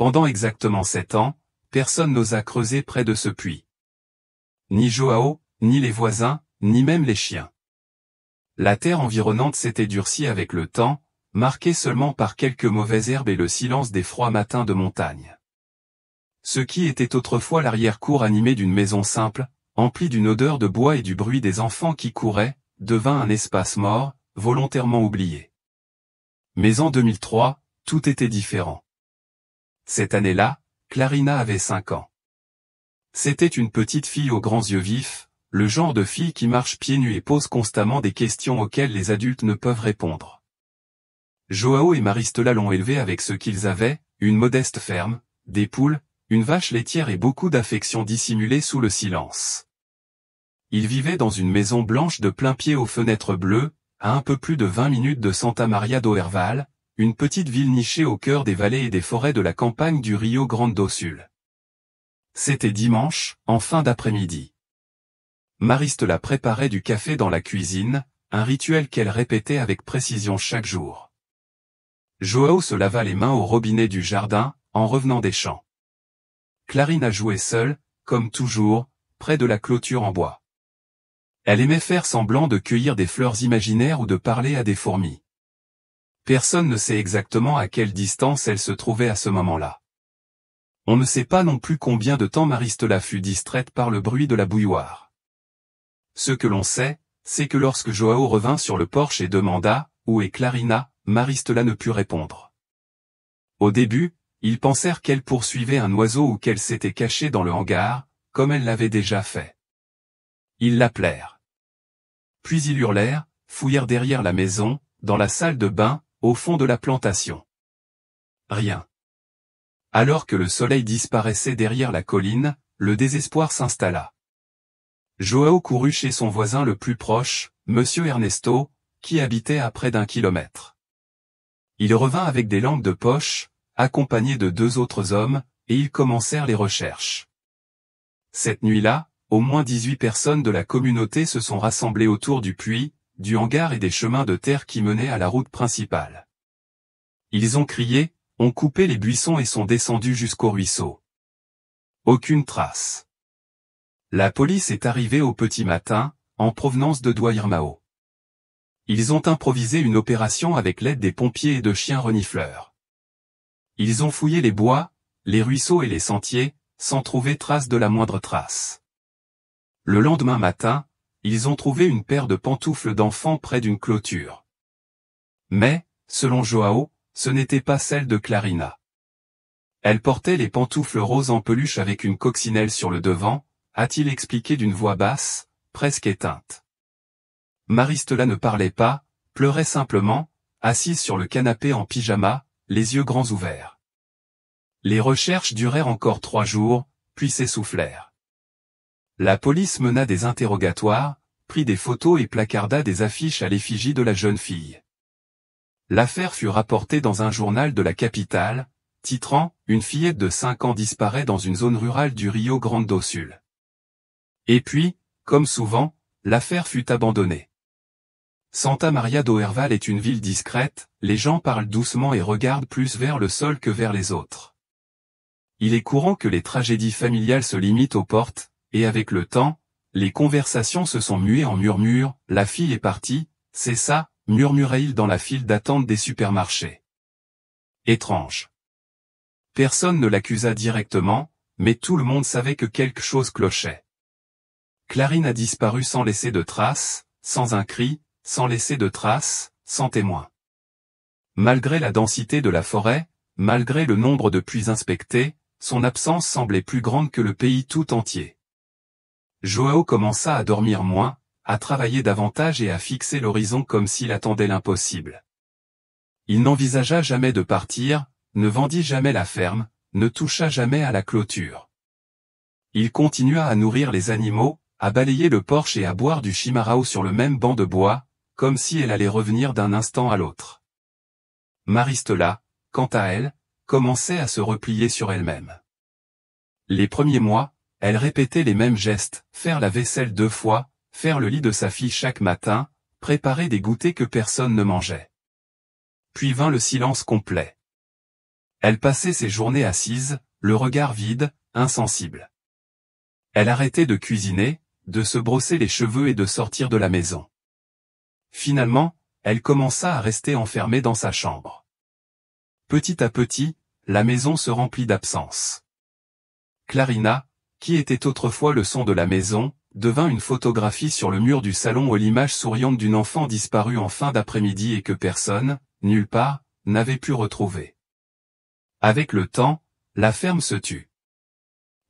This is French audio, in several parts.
Pendant exactement 7 ans, personne n'osa creuser près de ce puits. Ni João, ni les voisins, ni même les chiens. La terre environnante s'était durcie avec le temps, marquée seulement par quelques mauvaises herbes et le silence des froids matins de montagne. Ce qui était autrefois l'arrière-cour animée d'une maison simple, emplie d'une odeur de bois et du bruit des enfants qui couraient, devint un espace mort, volontairement oublié. Mais en 2003, tout était différent. Cette année-là, Clarina avait 5 ans. C'était une petite fille aux grands yeux vifs, le genre de fille qui marche pieds nus et pose constamment des questions auxquelles les adultes ne peuvent répondre. João et Maristela l'ont élevée avec ce qu'ils avaient, une modeste ferme, des poules, une vache laitière et beaucoup d'affection dissimulée sous le silence. Ils vivaient dans une maison blanche de plein pied aux fenêtres bleues, à un peu plus de 20 minutes de Santa Maria do Herval, une petite ville nichée au cœur des vallées et des forêts de la campagne du Rio Grande do Sul. C'était dimanche, en fin d'après-midi. Maristela préparait du café dans la cuisine, un rituel qu'elle répétait avec précision chaque jour. João se lava les mains au robinet du jardin, en revenant des champs. Clarina jouait seule, comme toujours, près de la clôture en bois. Elle aimait faire semblant de cueillir des fleurs imaginaires ou de parler à des fourmis. Personne ne sait exactement à quelle distance elle se trouvait à ce moment-là. On ne sait pas non plus combien de temps Maristela fut distraite par le bruit de la bouilloire. Ce que l'on sait, c'est que lorsque João revint sur le porche et demanda « Où est Clarina ?», Maristela ne put répondre. Au début, ils pensèrent qu'elle poursuivait un oiseau ou qu'elle s'était cachée dans le hangar, comme elle l'avait déjà fait. Ils l'appelèrent. Puis ils hurlèrent, fouillèrent derrière la maison, dans la salle de bain, au fond de la plantation. Rien. Alors que le soleil disparaissait derrière la colline, le désespoir s'installa. João courut chez son voisin le plus proche, Monsieur Ernesto, qui habitait à près d'1 kilomètre. Il revint avec des lampes de poche, accompagné de 2 autres hommes, et ils commencèrent les recherches. Cette nuit-là, au moins 18 personnes de la communauté se sont rassemblées autour du puits, du hangar et des chemins de terre qui menaient à la route principale. Ils ont crié, ont coupé les buissons et sont descendus jusqu'au ruisseau. Aucune trace. La police est arrivée au petit matin, en provenance de Doirmão. Ils ont improvisé une opération avec l'aide des pompiers et de chiens renifleurs. Ils ont fouillé les bois, les ruisseaux et les sentiers, sans trouver trace de la moindre trace. Le lendemain matin, ils ont trouvé une paire de pantoufles d'enfant près d'une clôture. Mais, selon João, ce n'était pas celle de Clarina. Elle portait les pantoufles roses en peluche avec une coccinelle sur le devant, a-t-il expliqué d'une voix basse, presque éteinte. Maristela ne parlait pas, pleurait simplement, assise sur le canapé en pyjama, les yeux grands ouverts. Les recherches durèrent encore 3 jours, puis s'essoufflèrent. La police mena des interrogatoires, prit des photos et placarda des affiches à l'effigie de la jeune fille. L'affaire fut rapportée dans un journal de la capitale, titrant « Une fillette de 5 ans disparaît dans une zone rurale du Rio Grande do Sul ». Et puis, comme souvent, l'affaire fut abandonnée. Santa Maria do Herval est une ville discrète, les gens parlent doucement et regardent plus vers le sol que vers les autres. Il est courant que les tragédies familiales se limitent aux portes, et avec le temps, les conversations se sont muées en murmures, « La fille est partie, c'est ça », murmurait-il dans la file d'attente des supermarchés. Étrange. Personne ne l'accusa directement, mais tout le monde savait que quelque chose clochait. Clarine a disparu sans laisser de traces, sans un cri, sans laisser de traces, sans témoin. Malgré la densité de la forêt, malgré le nombre de puits inspectés, son absence semblait plus grande que le pays tout entier. João commença à dormir moins, à travailler davantage et à fixer l'horizon comme s'il attendait l'impossible. Il n'envisagea jamais de partir, ne vendit jamais la ferme, ne toucha jamais à la clôture. Il continua à nourrir les animaux, à balayer le porche et à boire du chimarrão sur le même banc de bois, comme si elle allait revenir d'un instant à l'autre. Maristela, quant à elle, commençait à se replier sur elle-même. Les premiers mois, elle répétait les mêmes gestes, faire la vaisselle 2 fois, faire le lit de sa fille chaque matin, préparer des goûters que personne ne mangeait. Puis vint le silence complet. Elle passait ses journées assise, le regard vide, insensible. Elle arrêtait de cuisiner, de se brosser les cheveux et de sortir de la maison. Finalement, elle commença à rester enfermée dans sa chambre. Petit à petit, la maison se remplit d'absence. Clarina, qui était autrefois le son de la maison, devint une photographie sur le mur du salon où l'image souriante d'une enfant disparue en fin d'après-midi et que personne, nulle part, n'avait pu retrouver. Avec le temps, la ferme se tut.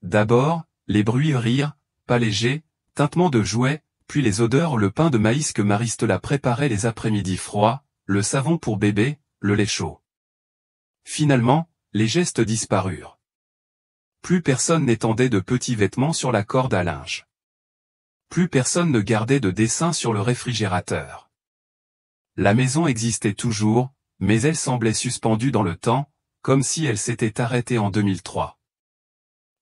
D'abord, les bruits rires, pas légers, tintements de jouets, puis les odeurs, le pain de maïs que Maristela préparait les après-midi froids, le savon pour bébé, le lait chaud. Finalement, les gestes disparurent. Plus personne n'étendait de petits vêtements sur la corde à linge. Plus personne ne gardait de dessins sur le réfrigérateur. La maison existait toujours, mais elle semblait suspendue dans le temps, comme si elle s'était arrêtée en 2003.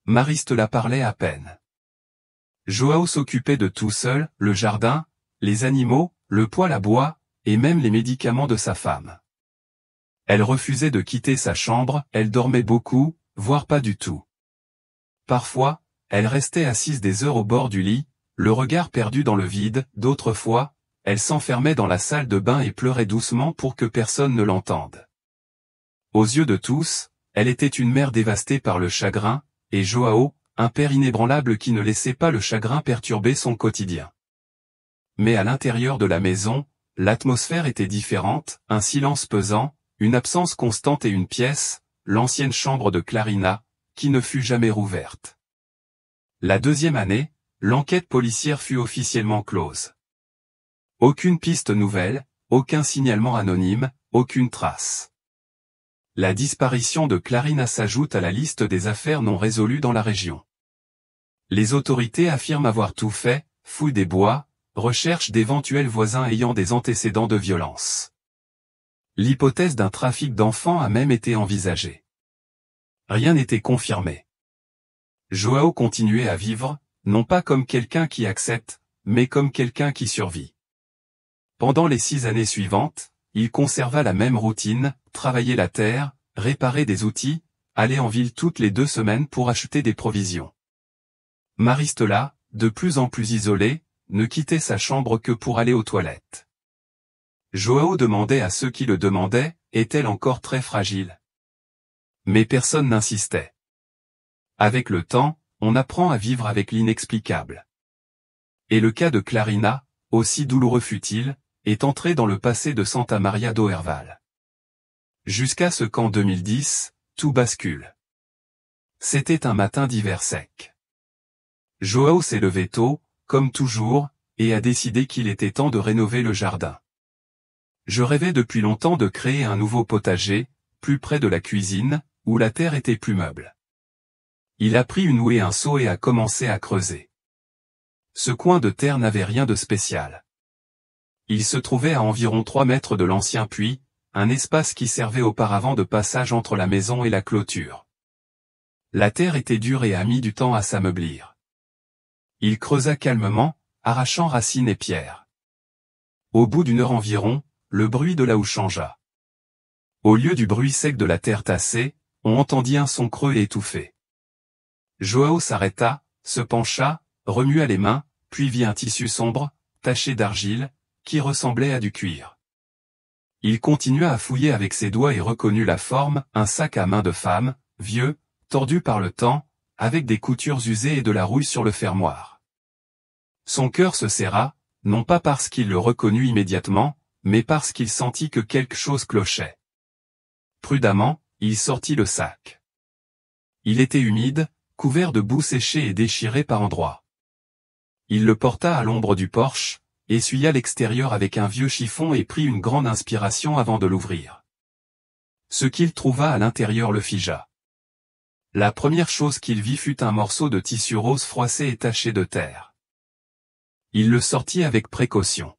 Maristela parlait à peine. João s'occupait de tout seul, le jardin, les animaux, le poêle à bois, et même les médicaments de sa femme. Elle refusait de quitter sa chambre, elle dormait beaucoup, voire pas du tout. Parfois, elle restait assise des heures au bord du lit, le regard perdu dans le vide, d'autres fois, elle s'enfermait dans la salle de bain et pleurait doucement pour que personne ne l'entende. Aux yeux de tous, elle était une mère dévastée par le chagrin, et João, un père inébranlable qui ne laissait pas le chagrin perturber son quotidien. Mais à l'intérieur de la maison, l'atmosphère était différente, un silence pesant, une absence constante et une pièce, l'ancienne chambre de Clarina, qui ne fut jamais rouverte. La deuxième année, l'enquête policière fut officiellement close. Aucune piste nouvelle, aucun signalement anonyme, aucune trace. La disparition de Clarina s'ajoute à la liste des affaires non résolues dans la région. Les autorités affirment avoir tout fait, fouille des bois, recherche d'éventuels voisins ayant des antécédents de violence. L'hypothèse d'un trafic d'enfants a même été envisagée. Rien n'était confirmé. João continuait à vivre, non pas comme quelqu'un qui accepte, mais comme quelqu'un qui survit. Pendant les 6 années suivantes, il conserva la même routine, travailler la terre, réparer des outils, aller en ville toutes les 2 semaines pour acheter des provisions. Maristela, de plus en plus isolée, ne quittait sa chambre que pour aller aux toilettes. João demandait à ceux qui le demandaient, est-elle encore très fragile? Mais personne n'insistait. Avec le temps, on apprend à vivre avec l'inexplicable. Et le cas de Clarina, aussi douloureux fut-il, est entré dans le passé de Santa Maria do Herval. Jusqu'à ce qu'en 2010, tout bascule. C'était un matin d'hiver sec. João s'est levé tôt, comme toujours, et a décidé qu'il était temps de rénover le jardin. Je rêvais depuis longtemps de créer un nouveau potager, plus près de la cuisine, où la terre était plus meuble. Il a pris une houe et un seau et a commencé à creuser. Ce coin de terre n'avait rien de spécial. Il se trouvait à environ 3 mètres de l'ancien puits, un espace qui servait auparavant de passage entre la maison et la clôture. La terre était dure et a mis du temps à s'ameublir. Il creusa calmement, arrachant racines et pierres. Au bout d'1 heure environ, le bruit de la houe changea. Au lieu du bruit sec de la terre tassée, on entendit un son creux et étouffé. João s'arrêta, se pencha, remua les mains, puis vit un tissu sombre, taché d'argile, qui ressemblait à du cuir. Il continua à fouiller avec ses doigts et reconnut la forme, un sac à main de femme, vieux, tordu par le temps, avec des coutures usées et de la rouille sur le fermoir. Son cœur se serra, non pas parce qu'il le reconnut immédiatement, mais parce qu'il sentit que quelque chose clochait. Prudemment, il sortit le sac. Il était humide, couvert de boue séchée et déchiré par endroits. Il le porta à l'ombre du porche, essuya l'extérieur avec un vieux chiffon et prit une grande inspiration avant de l'ouvrir. Ce qu'il trouva à l'intérieur le figea. La première chose qu'il vit fut un morceau de tissu rose froissé et taché de terre. Il le sortit avec précaution.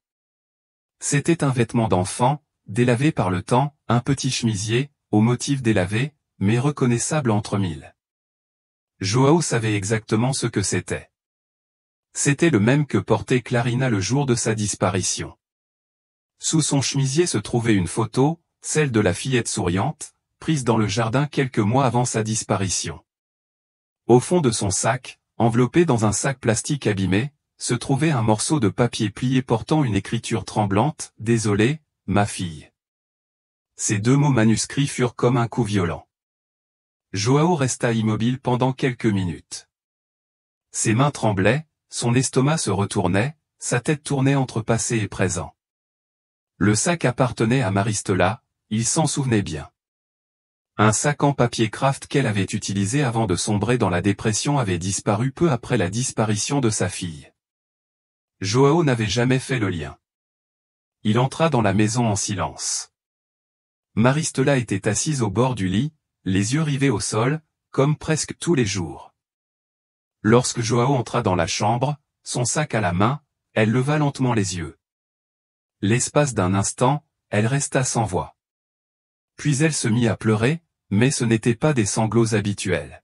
C'était un vêtement d'enfant, délavé par le temps, un petit chemisier, au motif délavé, mais reconnaissable entre mille. João savait exactement ce que c'était. C'était le même que portait Clarina le jour de sa disparition. Sous son chemisier se trouvait une photo, celle de la fillette souriante, prise dans le jardin quelques mois avant sa disparition. Au fond de son sac, enveloppé dans un sac plastique abîmé, se trouvait un morceau de papier plié portant une écriture tremblante, « Désolé, ma fille ». Ces 2 mots manuscrits furent comme un coup violent. João resta immobile pendant quelques minutes. Ses mains tremblaient, son estomac se retournait, sa tête tournait entre passé et présent. Le sac appartenait à Maristela, il s'en souvenait bien. Un sac en papier craft qu'elle avait utilisé avant de sombrer dans la dépression avait disparu peu après la disparition de sa fille. João n'avait jamais fait le lien. Il entra dans la maison en silence. Maristela était assise au bord du lit, les yeux rivés au sol, comme presque tous les jours. Lorsque João entra dans la chambre, son sac à la main, elle leva lentement les yeux. L'espace d'un instant, elle resta sans voix. Puis elle se mit à pleurer, mais ce n'étaient pas des sanglots habituels.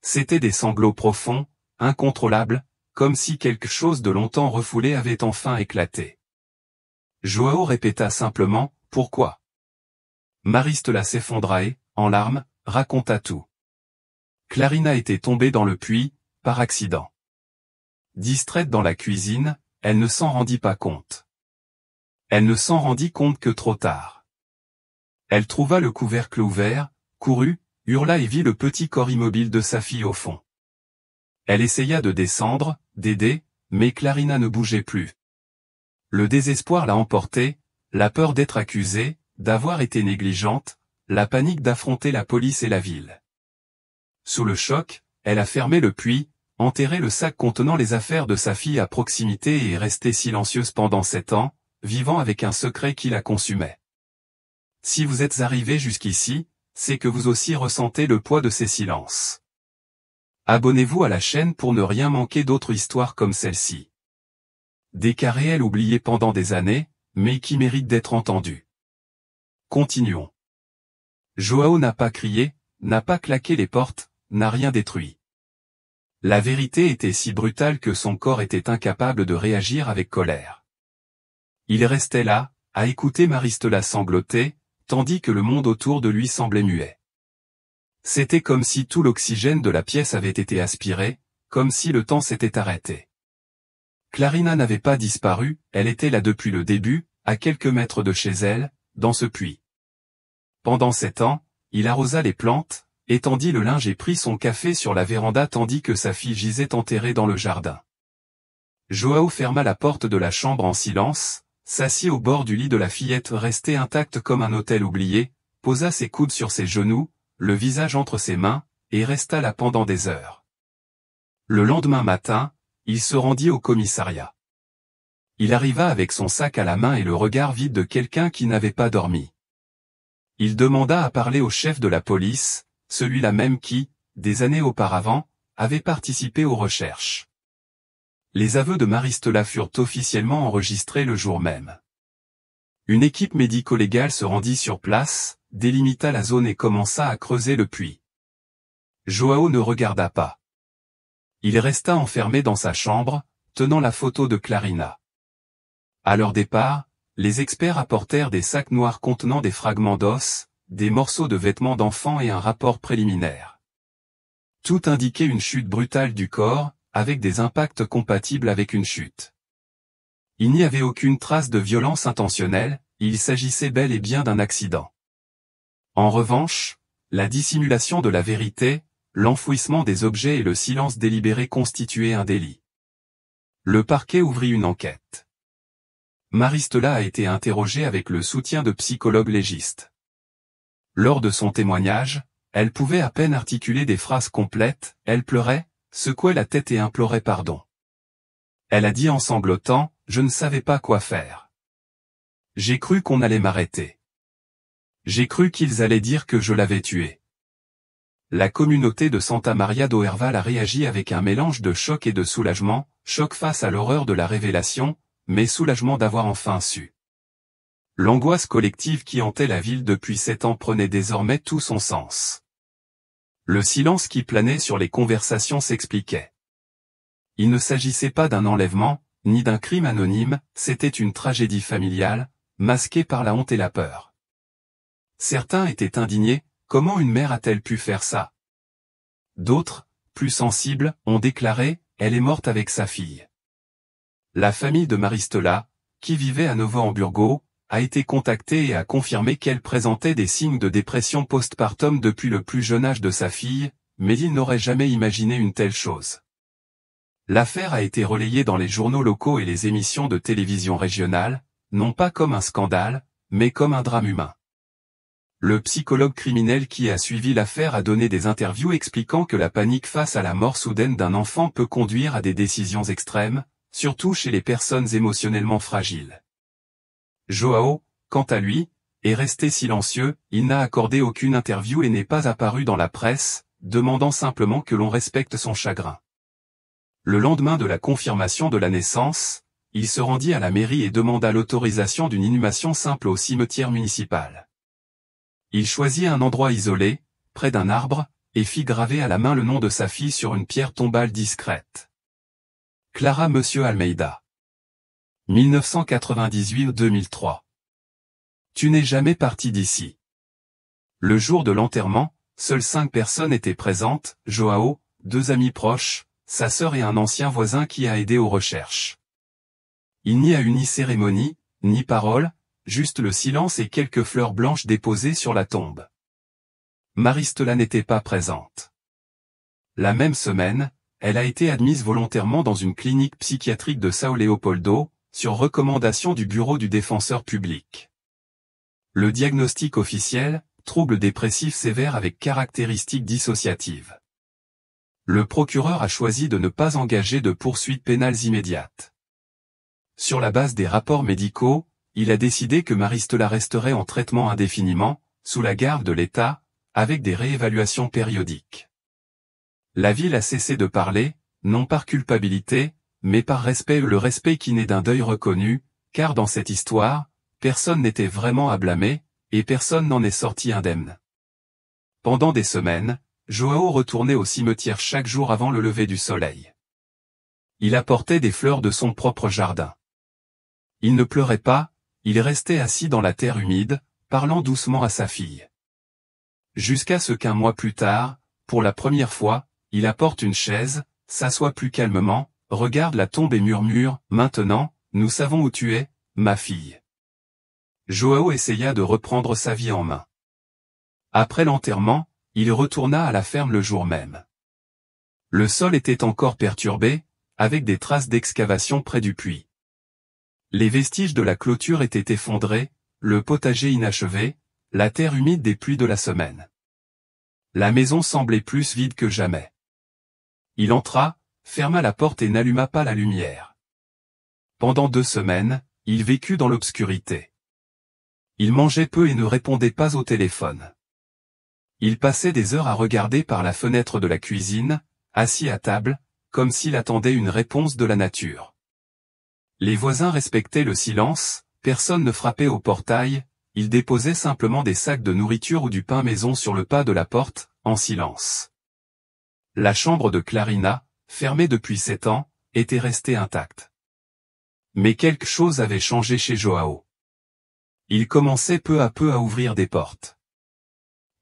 C'étaient des sanglots profonds, incontrôlables, comme si quelque chose de longtemps refoulé avait enfin éclaté. João répéta simplement, « Pourquoi ?» Maristela s'effondra et, en larmes, raconta tout. Clarina était tombée dans le puits, par accident. Distraite dans la cuisine, elle ne s'en rendit pas compte. Elle ne s'en rendit compte que trop tard. Elle trouva le couvercle ouvert, courut, hurla et vit le petit corps immobile de sa fille au fond. Elle essaya de descendre, d'aider, mais Clarina ne bougeait plus. Le désespoir l'a emportée, la peur d'être accusée, d'avoir été négligente, la panique d'affronter la police et la ville. Sous le choc, elle a fermé le puits, enterré le sac contenant les affaires de sa fille à proximité et est restée silencieuse pendant 7 ans, vivant avec un secret qui la consumait. Si vous êtes arrivé jusqu'ici, c'est que vous aussi ressentez le poids de ces silences. Abonnez-vous à la chaîne pour ne rien manquer d'autres histoires comme celle-ci. Des cas réels oubliés pendant des années, mais qui méritent d'être entendus. Continuons. João n'a pas crié, n'a pas claqué les portes, n'a rien détruit. La vérité était si brutale que son corps était incapable de réagir avec colère. Il restait là, à écouter Maristela sangloter, tandis que le monde autour de lui semblait muet. C'était comme si tout l'oxygène de la pièce avait été aspiré, comme si le temps s'était arrêté. Clarina n'avait pas disparu, elle était là depuis le début, à quelques mètres de chez elle, dans ce puits. Pendant 7 ans, il arrosa les plantes, étendit le linge et prit son café sur la véranda tandis que sa fille gisait enterrée dans le jardin. João ferma la porte de la chambre en silence, s'assit au bord du lit de la fillette restée intacte comme un autel oublié, posa ses coudes sur ses genoux, le visage entre ses mains, et resta là pendant des heures. Le lendemain matin, il se rendit au commissariat. Il arriva avec son sac à la main et le regard vide de quelqu'un qui n'avait pas dormi. Il demanda à parler au chef de la police, celui-là même qui, des années auparavant, avait participé aux recherches. Les aveux de Maristela furent officiellement enregistrés le jour même. Une équipe médico-légale se rendit sur place, délimita la zone et commença à creuser le puits. João ne regarda pas. Il resta enfermé dans sa chambre, tenant la photo de Clarina. À leur départ, les experts apportèrent des sacs noirs contenant des fragments d'os, des morceaux de vêtements d'enfants et un rapport préliminaire. Tout indiquait une chute brutale du corps, avec des impacts compatibles avec une chute. Il n'y avait aucune trace de violence intentionnelle, il s'agissait bel et bien d'un accident. En revanche, la dissimulation de la vérité, l'enfouissement des objets et le silence délibéré constituaient un délit. Le parquet ouvrit une enquête. Maristela a été interrogée avec le soutien de psychologues légistes. Lors de son témoignage, elle pouvait à peine articuler des phrases complètes, elle pleurait, secouait la tête et implorait pardon. Elle a dit en sanglotant, « Je ne savais pas quoi faire. J'ai cru qu'on allait m'arrêter. J'ai cru qu'ils allaient dire que je l'avais tué. » La communauté de Santa Maria do Herval a réagi avec un mélange de choc et de soulagement, choc face à l'horreur de la révélation, mais soulagement d'avoir enfin su. L'angoisse collective qui hantait la ville depuis 7 ans prenait désormais tout son sens. Le silence qui planait sur les conversations s'expliquait. Il ne s'agissait pas d'un enlèvement, ni d'un crime anonyme, c'était une tragédie familiale, masquée par la honte et la peur. Certains étaient indignés, comment une mère a-t-elle pu faire ça? D'autres, plus sensibles, ont déclaré, elle est morte avec sa fille. La famille de Maristola, qui vivait à Novo-Hamburgo, a été contactée et a confirmé qu'elle présentait des signes de dépression postpartum depuis le plus jeune âge de sa fille, mais il n'aurait jamais imaginé une telle chose. L'affaire a été relayée dans les journaux locaux et les émissions de télévision régionales, non pas comme un scandale, mais comme un drame humain. Le psychologue criminel qui a suivi l'affaire a donné des interviews expliquant que la panique face à la mort soudaine d'un enfant peut conduire à des décisions extrêmes, surtout chez les personnes émotionnellement fragiles. João, quant à lui, est resté silencieux, il n'a accordé aucune interview et n'est pas apparu dans la presse, demandant simplement que l'on respecte son chagrin. Le lendemain de la confirmation de la naissance, il se rendit à la mairie et demanda l'autorisation d'une inhumation simple au cimetière municipal. Il choisit un endroit isolé, près d'un arbre, et fit graver à la main le nom de sa fille sur une pierre tombale discrète. Clara Monsieur Almeida. 1998-2003. Tu n'es jamais parti d'ici. Le jour de l'enterrement, seules 5 personnes étaient présentes, João, 2 amis proches, sa sœur et un ancien voisin qui a aidé aux recherches. Il n'y a eu ni cérémonie, ni parole, juste le silence et quelques fleurs blanches déposées sur la tombe. Maristola n'était pas présente. La même semaine, elle a été admise volontairement dans une clinique psychiatrique de São Leopoldo, sur recommandation du bureau du défenseur public. Le diagnostic officiel, trouble dépressif sévère avec caractéristiques dissociatives. Le procureur a choisi de ne pas engager de poursuites pénales immédiates. Sur la base des rapports médicaux, il a décidé que Maristola resterait en traitement indéfiniment, sous la garde de l'État, avec des réévaluations périodiques. La ville a cessé de parler, non par culpabilité, mais par respect, le respect qui naît d'un deuil reconnu, car dans cette histoire, personne n'était vraiment à blâmer, et personne n'en est sorti indemne. Pendant des semaines, João retournait au cimetière chaque jour avant le lever du soleil. Il apportait des fleurs de son propre jardin. Il ne pleurait pas, il restait assis dans la terre humide, parlant doucement à sa fille. Jusqu'à ce qu'un mois plus tard, pour la première fois, il apporte une chaise, s'assoit plus calmement, regarde la tombe et murmure, « Maintenant, nous savons où tu es, ma fille. » João essaya de reprendre sa vie en main. Après l'enterrement, il retourna à la ferme le jour même. Le sol était encore perturbé, avec des traces d'excavation près du puits. Les vestiges de la clôture étaient effondrés, le potager inachevé, la terre humide des pluies de la semaine. La maison semblait plus vide que jamais. Il entra, ferma la porte et n'alluma pas la lumière. Pendant 2 semaines, il vécut dans l'obscurité. Il mangeait peu et ne répondait pas au téléphone. Il passait des heures à regarder par la fenêtre de la cuisine, assis à table, comme s'il attendait une réponse de la nature. Les voisins respectaient le silence, personne ne frappait au portail, ils déposaient simplement des sacs de nourriture ou du pain maison sur le pas de la porte, en silence. La chambre de Clarina, fermée depuis 7 ans, était restée intacte. Mais quelque chose avait changé chez João. Il commençait peu à peu à ouvrir des portes.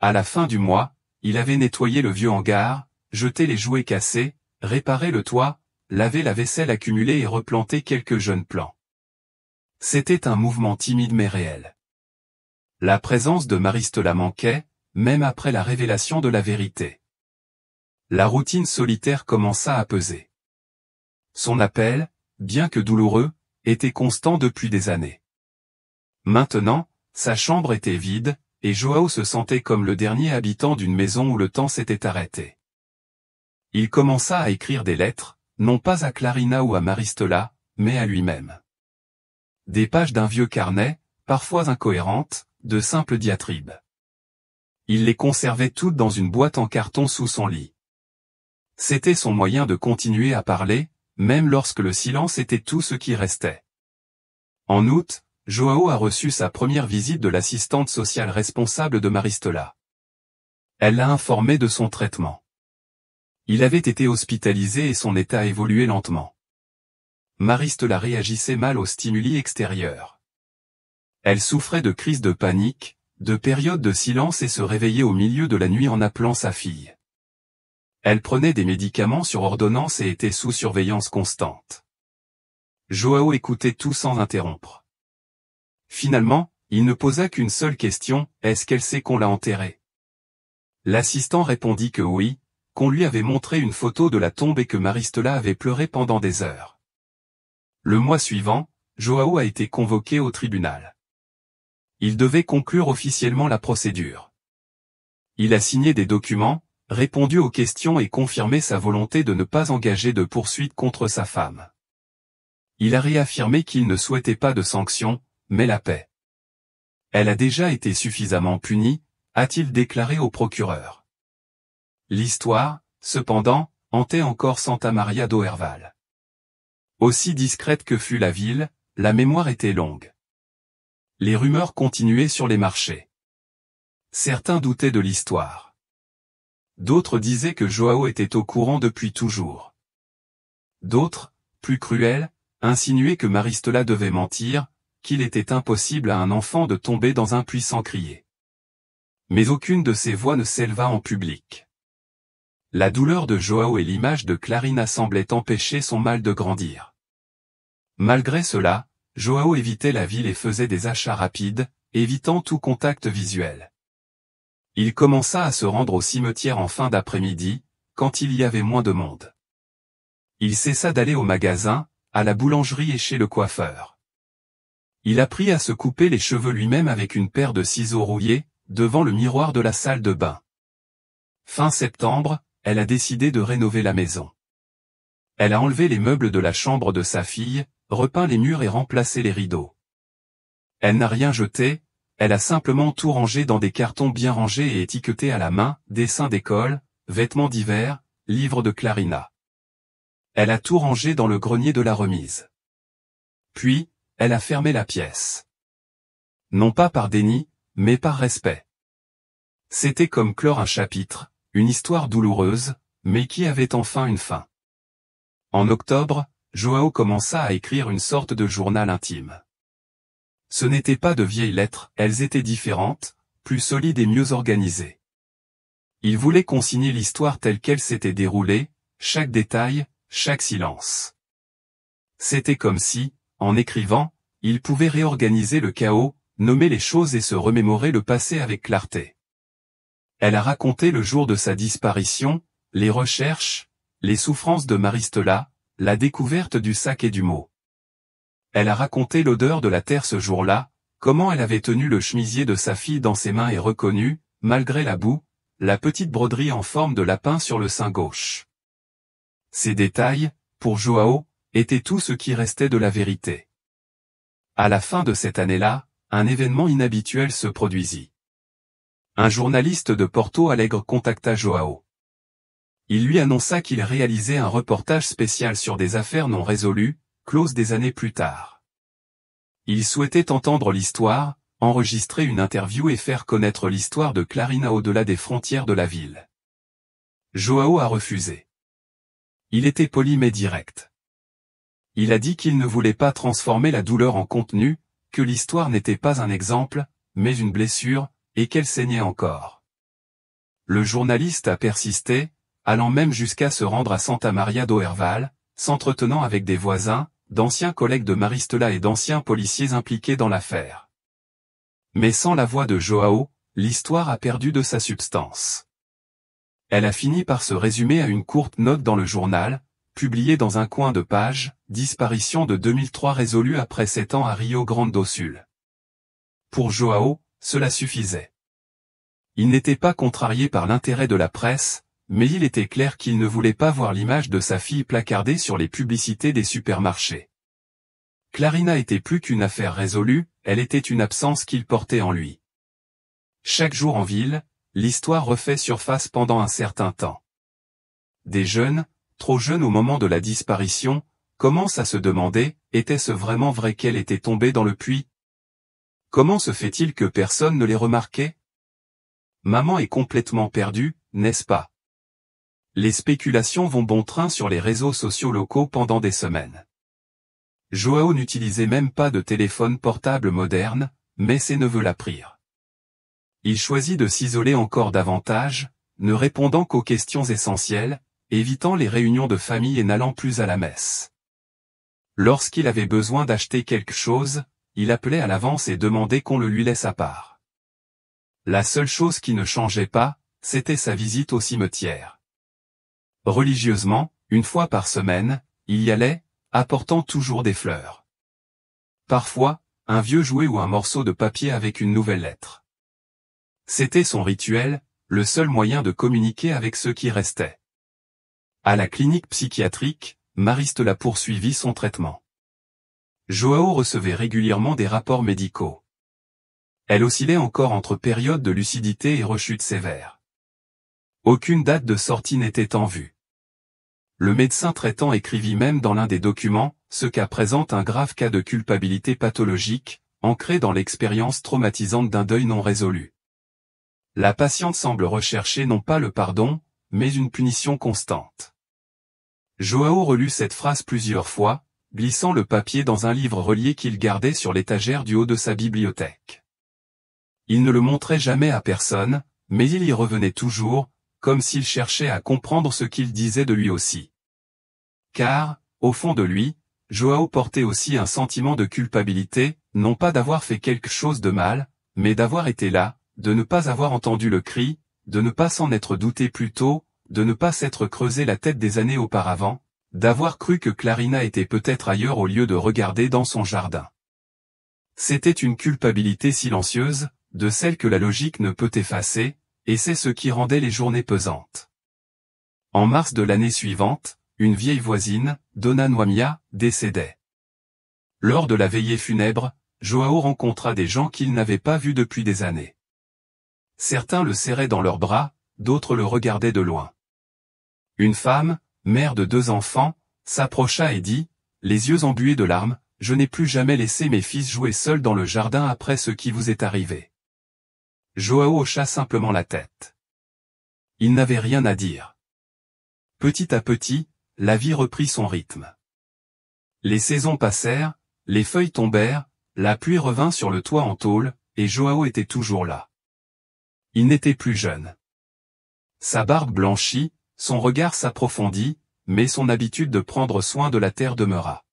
À la fin du mois, il avait nettoyé le vieux hangar, jeté les jouets cassés, réparé le toit, lavé la vaisselle accumulée et replanté quelques jeunes plants. C'était un mouvement timide mais réel. La présence de Maristola manquait, même après la révélation de la vérité. La routine solitaire commença à peser. Son appel, bien que douloureux, était constant depuis des années. Maintenant, sa chambre était vide, et João se sentait comme le dernier habitant d'une maison où le temps s'était arrêté. Il commença à écrire des lettres, non pas à Clarina ou à Maristola, mais à lui-même. Des pages d'un vieux carnet, parfois incohérentes, de simples diatribes. Il les conservait toutes dans une boîte en carton sous son lit. C'était son moyen de continuer à parler, même lorsque le silence était tout ce qui restait. En août, João a reçu sa première visite de l'assistante sociale responsable de Maristola. Elle l'a informé de son traitement. Il avait été hospitalisé et son état évoluait lentement. Maristola réagissait mal aux stimuli extérieurs. Elle souffrait de crises de panique, de périodes de silence et se réveillait au milieu de la nuit en appelant sa fille. Elle prenait des médicaments sur ordonnance et était sous surveillance constante. João écoutait tout sans interrompre. Finalement, il ne posa qu'une seule question, est-ce qu'elle sait qu'on l'a enterrée? L'assistant répondit que oui, qu'on lui avait montré une photo de la tombe et que Maristela avait pleuré pendant des heures. Le mois suivant, João a été convoqué au tribunal. Il devait conclure officiellement la procédure. Il a signé des documents, répondu aux questions et confirmé sa volonté de ne pas engager de poursuites contre sa femme. Il a réaffirmé qu'il ne souhaitait pas de sanctions, mais la paix. Elle a déjà été suffisamment punie, a-t-il déclaré au procureur. L'histoire, cependant, hantait encore Santa Maria do Herval. Aussi discrète que fut la ville, la mémoire était longue. Les rumeurs continuaient sur les marchés. Certains doutaient de l'histoire. D'autres disaient que João était au courant depuis toujours. D'autres, plus cruels, insinuaient que Maristela devait mentir, qu'il était impossible à un enfant de tomber dans un puits sans crier. Mais aucune de ces voix ne s'éleva en public. La douleur de João et l'image de Clarina semblaient empêcher son mal de grandir. Malgré cela, João évitait la ville et faisait des achats rapides, évitant tout contact visuel. Il commença à se rendre au cimetière en fin d'après-midi, quand il y avait moins de monde. Il cessa d'aller au magasin, à la boulangerie et chez le coiffeur. Il apprit à se couper les cheveux lui-même avec une paire de ciseaux rouillés, devant le miroir de la salle de bain. Fin septembre, elle a décidé de rénover la maison. Elle a enlevé les meubles de la chambre de sa fille, repeint les murs et remplacé les rideaux. Elle n'a rien jeté, elle a simplement tout rangé dans des cartons bien rangés et étiquetés à la main, dessins d'école, vêtements d'hiver, livres de Clarina. Elle a tout rangé dans le grenier de la remise. Puis, elle a fermé la pièce. Non pas par déni, mais par respect. C'était comme clore un chapitre, une histoire douloureuse, mais qui avait enfin une fin. En octobre, João commença à écrire une sorte de journal intime. Ce n'étaient pas de vieilles lettres, elles étaient différentes, plus solides et mieux organisées. Il voulait consigner l'histoire telle qu'elle s'était déroulée, chaque détail, chaque silence. C'était comme si, en écrivant, il pouvait réorganiser le chaos, nommer les choses et se remémorer le passé avec clarté. Elle a raconté le jour de sa disparition, les recherches, les souffrances de Maristela, la découverte du sac et du mot. Elle a raconté l'odeur de la terre ce jour-là, comment elle avait tenu le chemisier de sa fille dans ses mains et reconnu, malgré la boue, la petite broderie en forme de lapin sur le sein gauche. Ces détails, pour João, étaient tout ce qui restait de la vérité. À la fin de cette année-là, un événement inhabituel se produisit. Un journaliste de Porto Alegre contacta João. Il lui annonça qu'il réalisait un reportage spécial sur des affaires non résolues, closes des années plus tard. Il souhaitait entendre l'histoire, enregistrer une interview et faire connaître l'histoire de Clarina au-delà des frontières de la ville. João a refusé. Il était poli mais direct. Il a dit qu'il ne voulait pas transformer la douleur en contenu, que l'histoire n'était pas un exemple, mais une blessure, et qu'elle saignait encore. Le journaliste a persisté, allant même jusqu'à se rendre à Santa Maria do Herval, s'entretenant avec des voisins, d'anciens collègues de Maristela et d'anciens policiers impliqués dans l'affaire. Mais sans la voix de João, l'histoire a perdu de sa substance. Elle a fini par se résumer à une courte note dans le journal, publiée dans un coin de page, disparition de 2003 résolue après 7 ans à Rio Grande do Sul. Pour João, cela suffisait. Il n'était pas contrarié par l'intérêt de la presse, mais il était clair qu'il ne voulait pas voir l'image de sa fille placardée sur les publicités des supermarchés. Clarina était plus qu'une affaire résolue, elle était une absence qu'il portait en lui. Chaque jour en ville, l'histoire refait surface pendant un certain temps. Des jeunes, trop jeunes au moment de la disparition, commencent à se demander, était-ce vraiment vrai qu'elle était tombée dans le puits? Comment se fait-il que personne ne l'ait remarqué? Maman est complètement perdue, n'est-ce pas? Les spéculations vont bon train sur les réseaux sociaux locaux pendant des semaines. João n'utilisait même pas de téléphone portable moderne, mais ses neveux l'apprirent. Il choisit de s'isoler encore davantage, ne répondant qu'aux questions essentielles, évitant les réunions de famille et n'allant plus à la messe. Lorsqu'il avait besoin d'acheter quelque chose, il appelait à l'avance et demandait qu'on le lui laisse à part. La seule chose qui ne changeait pas, c'était sa visite au cimetière. Religieusement, une fois par semaine, il y allait, apportant toujours des fleurs. Parfois, un vieux jouet ou un morceau de papier avec une nouvelle lettre. C'était son rituel, le seul moyen de communiquer avec ceux qui restaient. À la clinique psychiatrique, Maristela poursuivit son traitement. João recevait régulièrement des rapports médicaux. Elle oscillait encore entre périodes de lucidité et rechutes sévères. Aucune date de sortie n'était en vue. Le médecin traitant écrivit même dans l'un des documents, ce cas présente un grave cas de culpabilité pathologique, ancré dans l'expérience traumatisante d'un deuil non résolu. La patiente semble rechercher non pas le pardon, mais une punition constante. João relut cette phrase plusieurs fois, glissant le papier dans un livre relié qu'il gardait sur l'étagère du haut de sa bibliothèque. Il ne le montrait jamais à personne, mais il y revenait toujours, comme s'il cherchait à comprendre ce qu'il disait de lui aussi. Car, au fond de lui, João portait aussi un sentiment de culpabilité, non pas d'avoir fait quelque chose de mal, mais d'avoir été là, de ne pas avoir entendu le cri, de ne pas s'en être douté plus tôt, de ne pas s'être creusé la tête des années auparavant, d'avoir cru que Clarina était peut-être ailleurs au lieu de regarder dans son jardin. C'était une culpabilité silencieuse, de celle que la logique ne peut effacer, et c'est ce qui rendait les journées pesantes. En mars de l'année suivante, une vieille voisine, Dona Noamia, décédait. Lors de la veillée funèbre, João rencontra des gens qu'il n'avait pas vus depuis des années. Certains le serraient dans leurs bras, d'autres le regardaient de loin. Une femme, mère de 2 enfants, s'approcha et dit, les yeux embués de larmes, « Je n'ai plus jamais laissé mes fils jouer seuls dans le jardin après ce qui vous est arrivé. » João hocha simplement la tête. Il n'avait rien à dire. Petit à petit, la vie reprit son rythme. Les saisons passèrent, les feuilles tombèrent, la pluie revint sur le toit en tôle, et João était toujours là. Il n'était plus jeune. Sa barbe blanchit, son regard s'approfondit, mais son habitude de prendre soin de la terre demeura.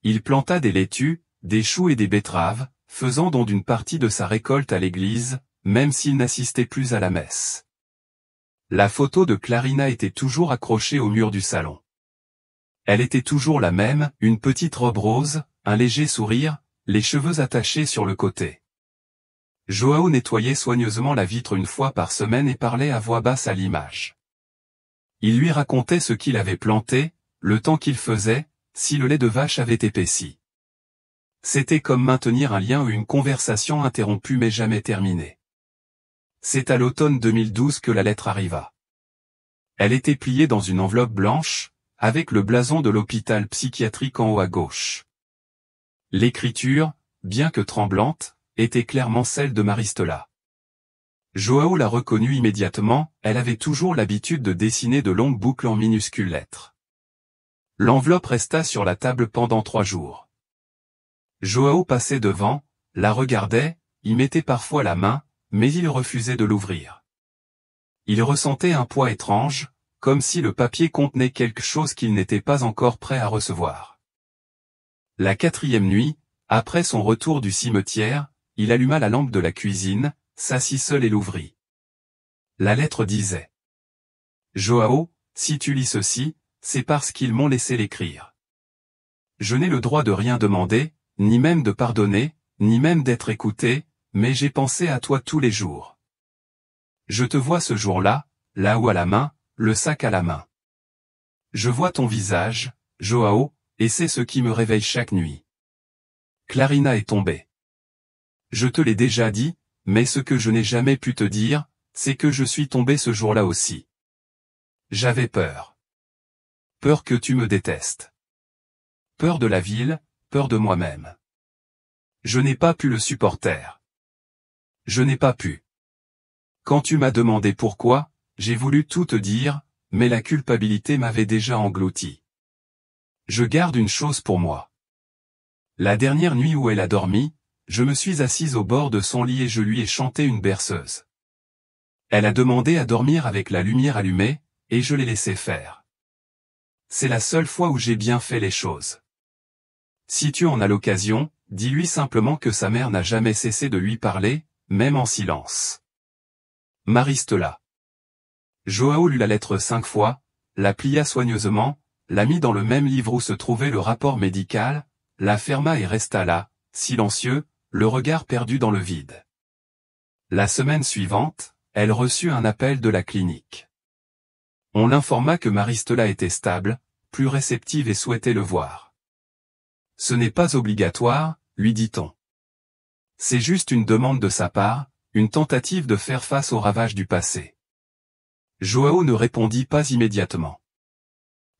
Il planta des laitues, des choux et des betteraves, faisant don d'une partie de sa récolte à l'église, même s'il n'assistait plus à la messe. La photo de Clarina était toujours accrochée au mur du salon. Elle était toujours la même, une petite robe rose, un léger sourire, les cheveux attachés sur le côté. João nettoyait soigneusement la vitre une fois par semaine et parlait à voix basse à l'image. Il lui racontait ce qu'il avait planté, le temps qu'il faisait, si le lait de vache avait épaissi. C'était comme maintenir un lien ou une conversation interrompue mais jamais terminée. C'est à l'automne 2012 que la lettre arriva. Elle était pliée dans une enveloppe blanche, avec le blason de l'hôpital psychiatrique en haut à gauche. L'écriture, bien que tremblante, était clairement celle de Maristela. João la reconnut immédiatement, elle avait toujours l'habitude de dessiner de longues boucles en minuscules lettres. L'enveloppe resta sur la table pendant 3 jours. João passait devant, la regardait, y mettait parfois la main, mais il refusait de l'ouvrir. Il ressentait un poids étrange, comme si le papier contenait quelque chose qu'il n'était pas encore prêt à recevoir. La 4e nuit, après son retour du cimetière, il alluma la lampe de la cuisine, s'assit seul et l'ouvrit. La lettre disait : « João, si tu lis ceci, c'est parce qu'ils m'ont laissé l'écrire. Je n'ai le droit de rien demander, ni même de pardonner, ni même d'être écouté, mais j'ai pensé à toi tous les jours. Je te vois ce jour-là, là-haut à la main, le sac à la main. Je vois ton visage, João, et c'est ce qui me réveille chaque nuit. Clarina est tombée. Je te l'ai déjà dit, mais ce que je n'ai jamais pu te dire, c'est que je suis tombé ce jour-là aussi. J'avais peur. Peur que tu me détestes. Peur de la ville, peur de moi-même. Je n'ai pas pu le supporter. Je n'ai pas pu. Quand tu m'as demandé pourquoi, j'ai voulu tout te dire, mais la culpabilité m'avait déjà englouti. Je garde une chose pour moi. La dernière nuit où elle a dormi, Je me suis assise au bord de son lit et je lui ai chanté une berceuse. Elle a demandé à dormir avec la lumière allumée, et je l'ai laissé faire. C'est la seule fois où j'ai bien fait les choses. Si tu en as l'occasion, dis-lui simplement que sa mère n'a jamais cessé de lui parler, même en silence. Maristela. Joao lut la lettre 5 fois, la plia soigneusement, la mit dans le même livre où se trouvait le rapport médical, la ferma et resta là, silencieux, le regard perdu dans le vide. La semaine suivante, elle reçut un appel de la clinique. On l'informa que Maristela était stable, plus réceptive et souhaitait le voir. Ce n'est pas obligatoire, lui dit-on. C'est juste une demande de sa part, une tentative de faire face aux ravages du passé. Joao ne répondit pas immédiatement.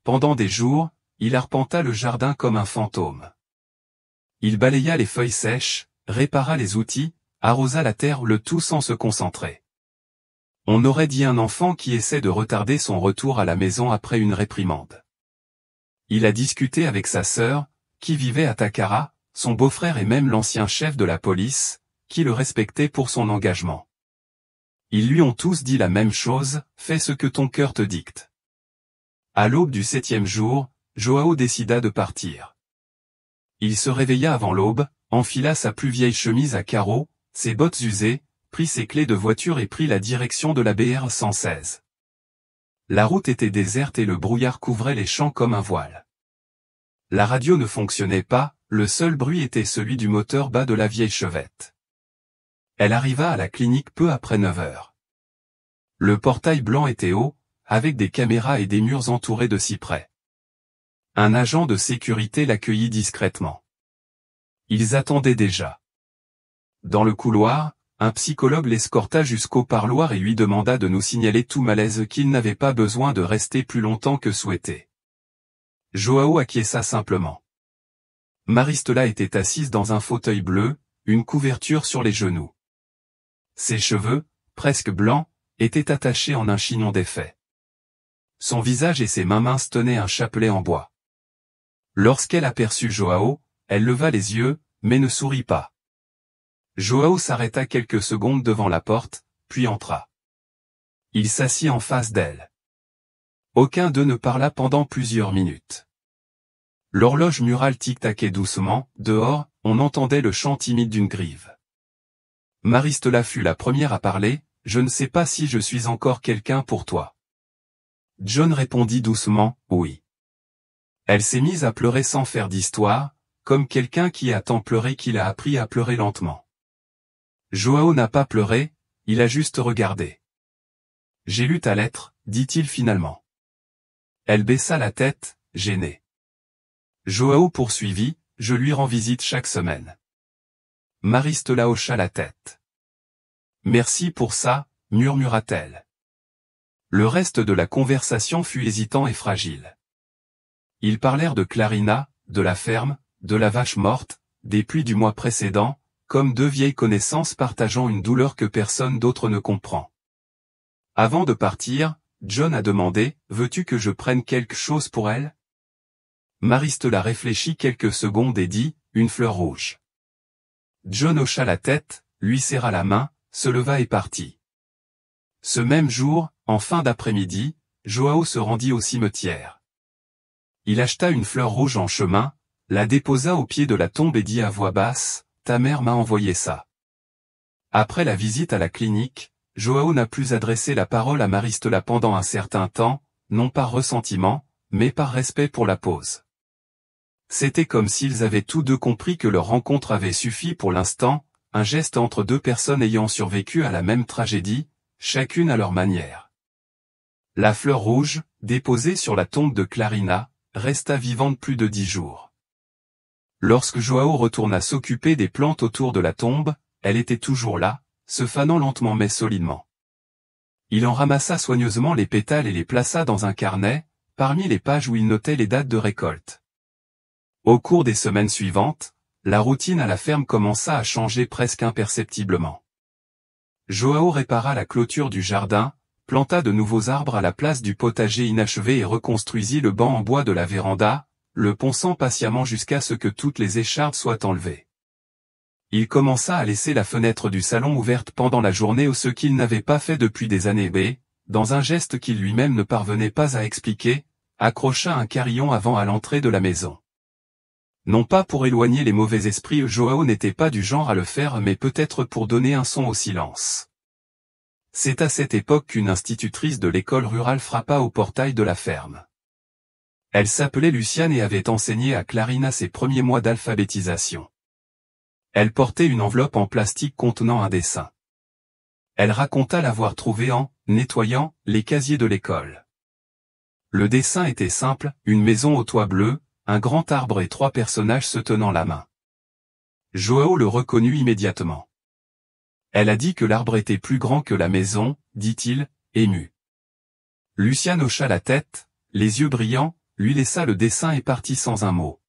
Pendant des jours, il arpenta le jardin comme un fantôme. Il balaya les feuilles sèches, répara les outils, arrosa la terre, le tout sans se concentrer. On aurait dit un enfant qui essaie de retarder son retour à la maison après une réprimande. Il a discuté avec sa sœur, qui vivait à Takara, son beau-frère et même l'ancien chef de la police, qui le respectait pour son engagement. Ils lui ont tous dit la même chose, fais ce que ton cœur te dicte. À l'aube du 7e jour, Joao décida de partir. Il se réveilla avant l'aube, enfila sa plus vieille chemise à carreaux, ses bottes usées, prit ses clés de voiture et prit la direction de la BR 116. La route était déserte et le brouillard couvrait les champs comme un voile. La radio ne fonctionnait pas, le seul bruit était celui du moteur bas de la vieille chevette. Elle arriva à la clinique peu après 9 heures. Le portail blanc était haut, avec des caméras et des murs entourés de cyprès. Un agent de sécurité l'accueillit discrètement. Ils attendaient déjà. Dans le couloir, un psychologue l'escorta jusqu'au parloir et lui demanda de nous signaler tout malaise qu'il n'avait pas besoin de rester plus longtemps que souhaité. Joao acquiesça simplement. Maristela était assise dans un fauteuil bleu, une couverture sur les genoux. Ses cheveux, presque blancs, étaient attachés en un chignon défait. Son visage et ses mains minces tenaient un chapelet en bois. Lorsqu'elle aperçut Joao, elle leva les yeux, mais ne sourit pas. Joao s'arrêta quelques secondes devant la porte, puis entra. Il s'assit en face d'elle. Aucun d'eux ne parla pendant plusieurs minutes. L'horloge murale tic-taquait doucement, dehors, on entendait le chant timide d'une grive. Maristela fut la première à parler, « Je ne sais pas si je suis encore quelqu'un pour toi. » John répondit doucement, « Oui. » Elle s'est mise à pleurer sans faire d'histoire, comme quelqu'un qui a tant pleuré qu'il a appris à pleurer lentement. Joao n'a pas pleuré, il a juste regardé. « J'ai lu ta lettre, dit-il finalement. » Elle baissa la tête, gênée. Joao poursuivit, « Je lui rends visite chaque semaine. » Maristela hocha la tête. « Merci pour ça, murmura-t-elle. Le reste de la conversation fut hésitant et fragile. Ils parlèrent de Clarina, de la ferme, de la vache morte, des pluies du mois précédent, comme deux vieilles connaissances partageant une douleur que personne d'autre ne comprend. Avant de partir, John a demandé, « Veux-tu que je prenne quelque chose pour elle ?» Maristela réfléchit quelques secondes et dit, « Une fleur rouge. » John hocha la tête, lui serra la main, se leva et partit. Ce même jour, en fin d'après-midi, Joao se rendit au cimetière. Il acheta une fleur rouge en chemin, la déposa au pied de la tombe et dit à voix basse, « Ta mère m'a envoyé ça. » Après la visite à la clinique, Joao n'a plus adressé la parole à Maristela pendant un certain temps, non par ressentiment, mais par respect pour la pause. C'était comme s'ils avaient tous deux compris que leur rencontre avait suffi pour l'instant, un geste entre deux personnes ayant survécu à la même tragédie, chacune à leur manière. La fleur rouge, déposée sur la tombe de Clarina, resta vivante plus de 10 jours. Lorsque Joao retourna s'occuper des plantes autour de la tombe, elle était toujours là, se fanant lentement mais solidement. Il en ramassa soigneusement les pétales et les plaça dans un carnet, parmi les pages où il notait les dates de récolte. Au cours des semaines suivantes, la routine à la ferme commença à changer presque imperceptiblement. Joao répara la clôture du jardin, planta de nouveaux arbres à la place du potager inachevé et reconstruisit le banc en bois de la véranda, le ponçant patiemment jusqu'à ce que toutes les échardes soient enlevées. Il commença à laisser la fenêtre du salon ouverte pendant la journée, ce qu'il n'avait pas fait depuis des années. B, dans un geste qu'il lui-même ne parvenait pas à expliquer, accrocha un carillon avant à l'entrée de la maison. Non pas pour éloigner les mauvais esprits, Joao n'était pas du genre à le faire, mais peut-être pour donner un son au silence. C'est à cette époque qu'une institutrice de l'école rurale frappa au portail de la ferme. Elle s'appelait Luciane et avait enseigné à Clarina ses premiers mois d'alphabétisation. Elle portait une enveloppe en plastique contenant un dessin. Elle raconta l'avoir trouvé en nettoyant les casiers de l'école. Le dessin était simple, une maison au toit bleu, un grand arbre et 3 personnages se tenant la main. Joao le reconnut immédiatement. Elle a dit que l'arbre était plus grand que la maison, dit-il, ému. Luciane hocha la tête, les yeux brillants, lui laissa le dessin et partit sans un mot.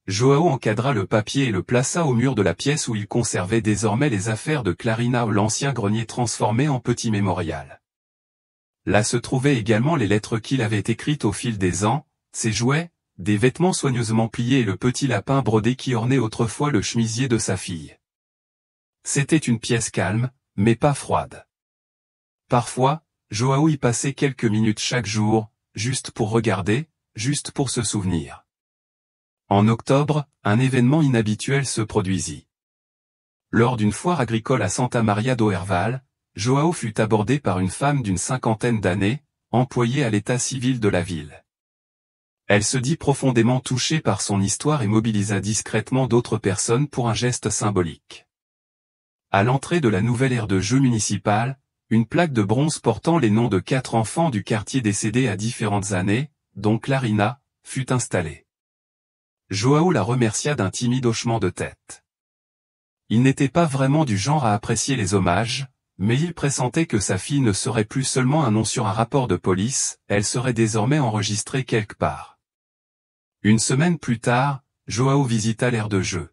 Joao encadra le papier et le plaça au mur de la pièce où il conservait désormais les affaires de Clarina, l'ancien grenier transformé en petit mémorial. Là se trouvaient également les lettres qu'il avait écrites au fil des ans, ses jouets, des vêtements soigneusement pliés et le petit lapin brodé qui ornait autrefois le chemisier de sa fille. C'était une pièce calme, mais pas froide. Parfois, Joao y passait quelques minutes chaque jour, juste pour regarder, juste pour se souvenir. En octobre, un événement inhabituel se produisit. Lors d'une foire agricole à Santa Maria do Herval, Joao fut abordé par une femme d'une 50aine d'années, employée à l'état civil de la ville. Elle se dit profondément touchée par son histoire et mobilisa discrètement d'autres personnes pour un geste symbolique. À l'entrée de la nouvelle aire de jeu municipale, une plaque de bronze portant les noms de 4 enfants du quartier décédés à différentes années, dont Clarina, fut installée. Joao la remercia d'un timide hochement de tête. Il n'était pas vraiment du genre à apprécier les hommages, mais il pressentait que sa fille ne serait plus seulement un nom sur un rapport de police, elle serait désormais enregistrée quelque part. Une semaine plus tard, Joao visita l'aire de jeu.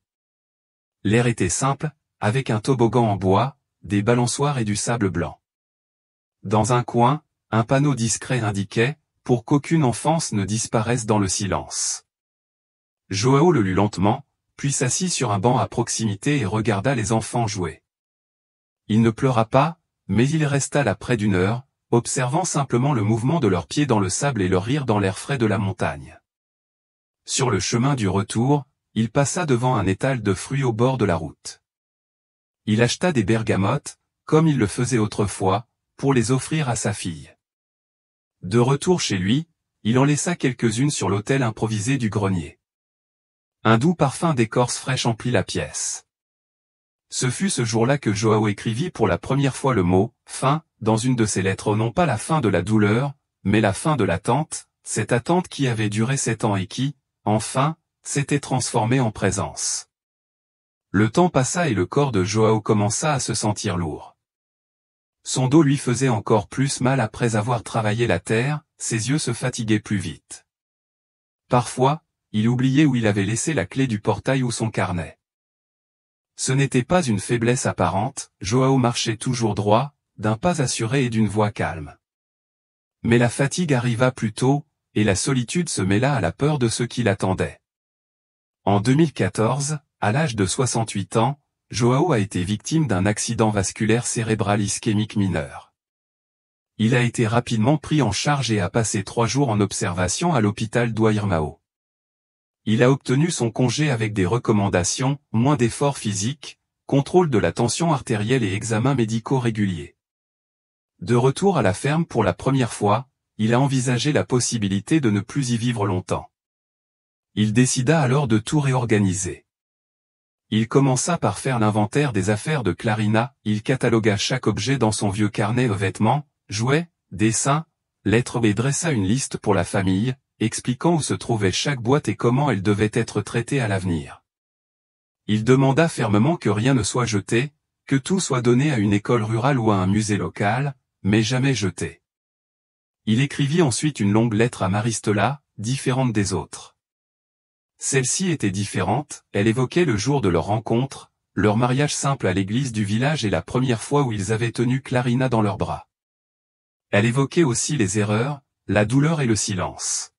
L'aire était simple, avec un toboggan en bois, des balançoires et du sable blanc. Dans un coin, un panneau discret indiquait « Pour qu'aucune enfance ne disparaisse dans le silence ». Joao le lut lentement, puis s'assit sur un banc à proximité et regarda les enfants jouer. Il ne pleura pas, mais il resta là près d'une heure, observant simplement le mouvement de leurs pieds dans le sable et leur rire dans l'air frais de la montagne. Sur le chemin du retour, il passa devant un étal de fruits au bord de la route. Il acheta des bergamotes, comme il le faisait autrefois, pour les offrir à sa fille. De retour chez lui, il en laissa quelques-unes sur l'autel improvisé du grenier. Un doux parfum d'écorce fraîche emplit la pièce. Ce fut ce jour-là que Joao écrivit pour la première fois le mot « fin » dans une de ses lettres, non pas la fin de la douleur, mais la fin de l'attente, cette attente qui avait duré 7 ans et qui, enfin, s'était transformée en présence. Le temps passa et le corps de Joao commença à se sentir lourd. Son dos lui faisait encore plus mal après avoir travaillé la terre, ses yeux se fatiguaient plus vite. Parfois, il oubliait où il avait laissé la clé du portail ou son carnet. Ce n'était pas une faiblesse apparente, Joao marchait toujours droit, d'un pas assuré et d'une voix calme. Mais la fatigue arriva plus tôt, et la solitude se mêla à la peur de ce qui l'attendait. En 2014, à l'âge de 68 ans, Joao a été victime d'un accident vasculaire cérébral ischémique mineur. Il a été rapidement pris en charge et a passé 3 jours en observation à l'hôpital d'Oiarmao. Il a obtenu son congé avec des recommandations, moins d'efforts physiques, contrôle de la tension artérielle et examens médicaux réguliers. De retour à la ferme pour la première fois, il a envisagé la possibilité de ne plus y vivre longtemps. Il décida alors de tout réorganiser. Il commença par faire l'inventaire des affaires de Clarina, il catalogua chaque objet dans son vieux carnet vêtements, jouets, dessins, lettres et dressa une liste pour la famille, expliquant où se trouvait chaque boîte et comment elle devait être traitée à l'avenir. Il demanda fermement que rien ne soit jeté, que tout soit donné à une école rurale ou à un musée local, mais jamais jeté. Il écrivit ensuite une longue lettre à Maristela, différente des autres. Celle-ci était différente, elle évoquait le jour de leur rencontre, leur mariage simple à l'église du village et la première fois où ils avaient tenu Clarina dans leurs bras. Elle évoquait aussi les erreurs, la douleur et le silence.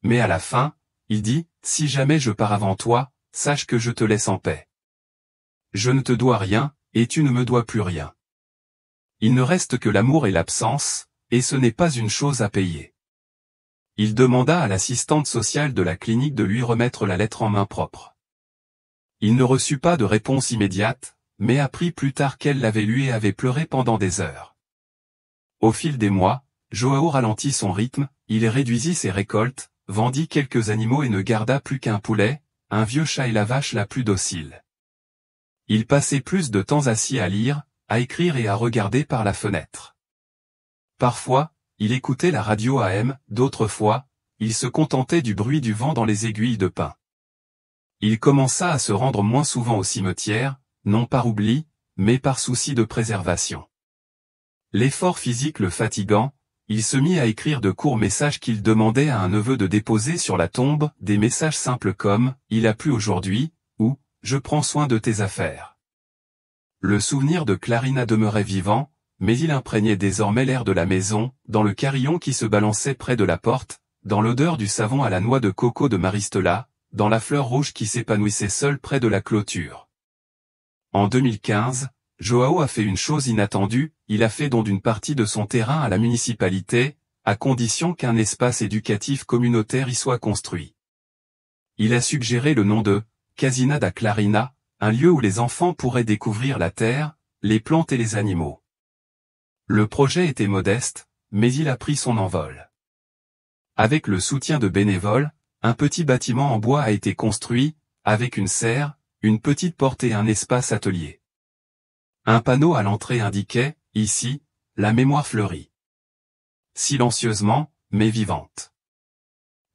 Mais à la fin, il dit, « Si jamais je pars avant toi, sache que je te laisse en paix. Je ne te dois rien, et tu ne me dois plus rien. Il ne reste que l'amour et l'absence, et ce n'est pas une chose à payer. Il demanda à l'assistante sociale de la clinique de lui remettre la lettre en main propre. Il ne reçut pas de réponse immédiate, mais apprit plus tard qu'elle l'avait lu et avait pleuré pendant des heures. Au fil des mois, João ralentit son rythme, il réduisit ses récoltes, vendit quelques animaux et ne garda plus qu'un poulet, un vieux chat et la vache la plus docile. Il passait plus de temps assis à lire, à écrire et à regarder par la fenêtre. Parfois, il écoutait la radio AM, d'autres fois, il se contentait du bruit du vent dans les aiguilles de pin. Il commença à se rendre moins souvent au cimetière, non par oubli, mais par souci de préservation. L'effort physique le fatiguant, il se mit à écrire de courts messages qu'il demandait à un neveu de déposer sur la tombe, des messages simples comme « Il a plu aujourd'hui » ou « Je prends soin de tes affaires ». Le souvenir de Clarina demeurait vivant, mais il imprégnait désormais l'air de la maison, dans le carillon qui se balançait près de la porte, dans l'odeur du savon à la noix de coco de Maristela, dans la fleur rouge qui s'épanouissait seule près de la clôture. En 2015, João a fait une chose inattendue, il a fait don d'une partie de son terrain à la municipalité, à condition qu'un espace éducatif communautaire y soit construit. Il a suggéré le nom de « Casinha da Clarina », un lieu où les enfants pourraient découvrir la terre, les plantes et les animaux. Le projet était modeste, mais il a pris son envol. Avec le soutien de bénévoles, un petit bâtiment en bois a été construit, avec une serre, une petite porte et un espace atelier. Un panneau à l'entrée indiquait, ici, la mémoire fleurit. Silencieusement, mais vivante.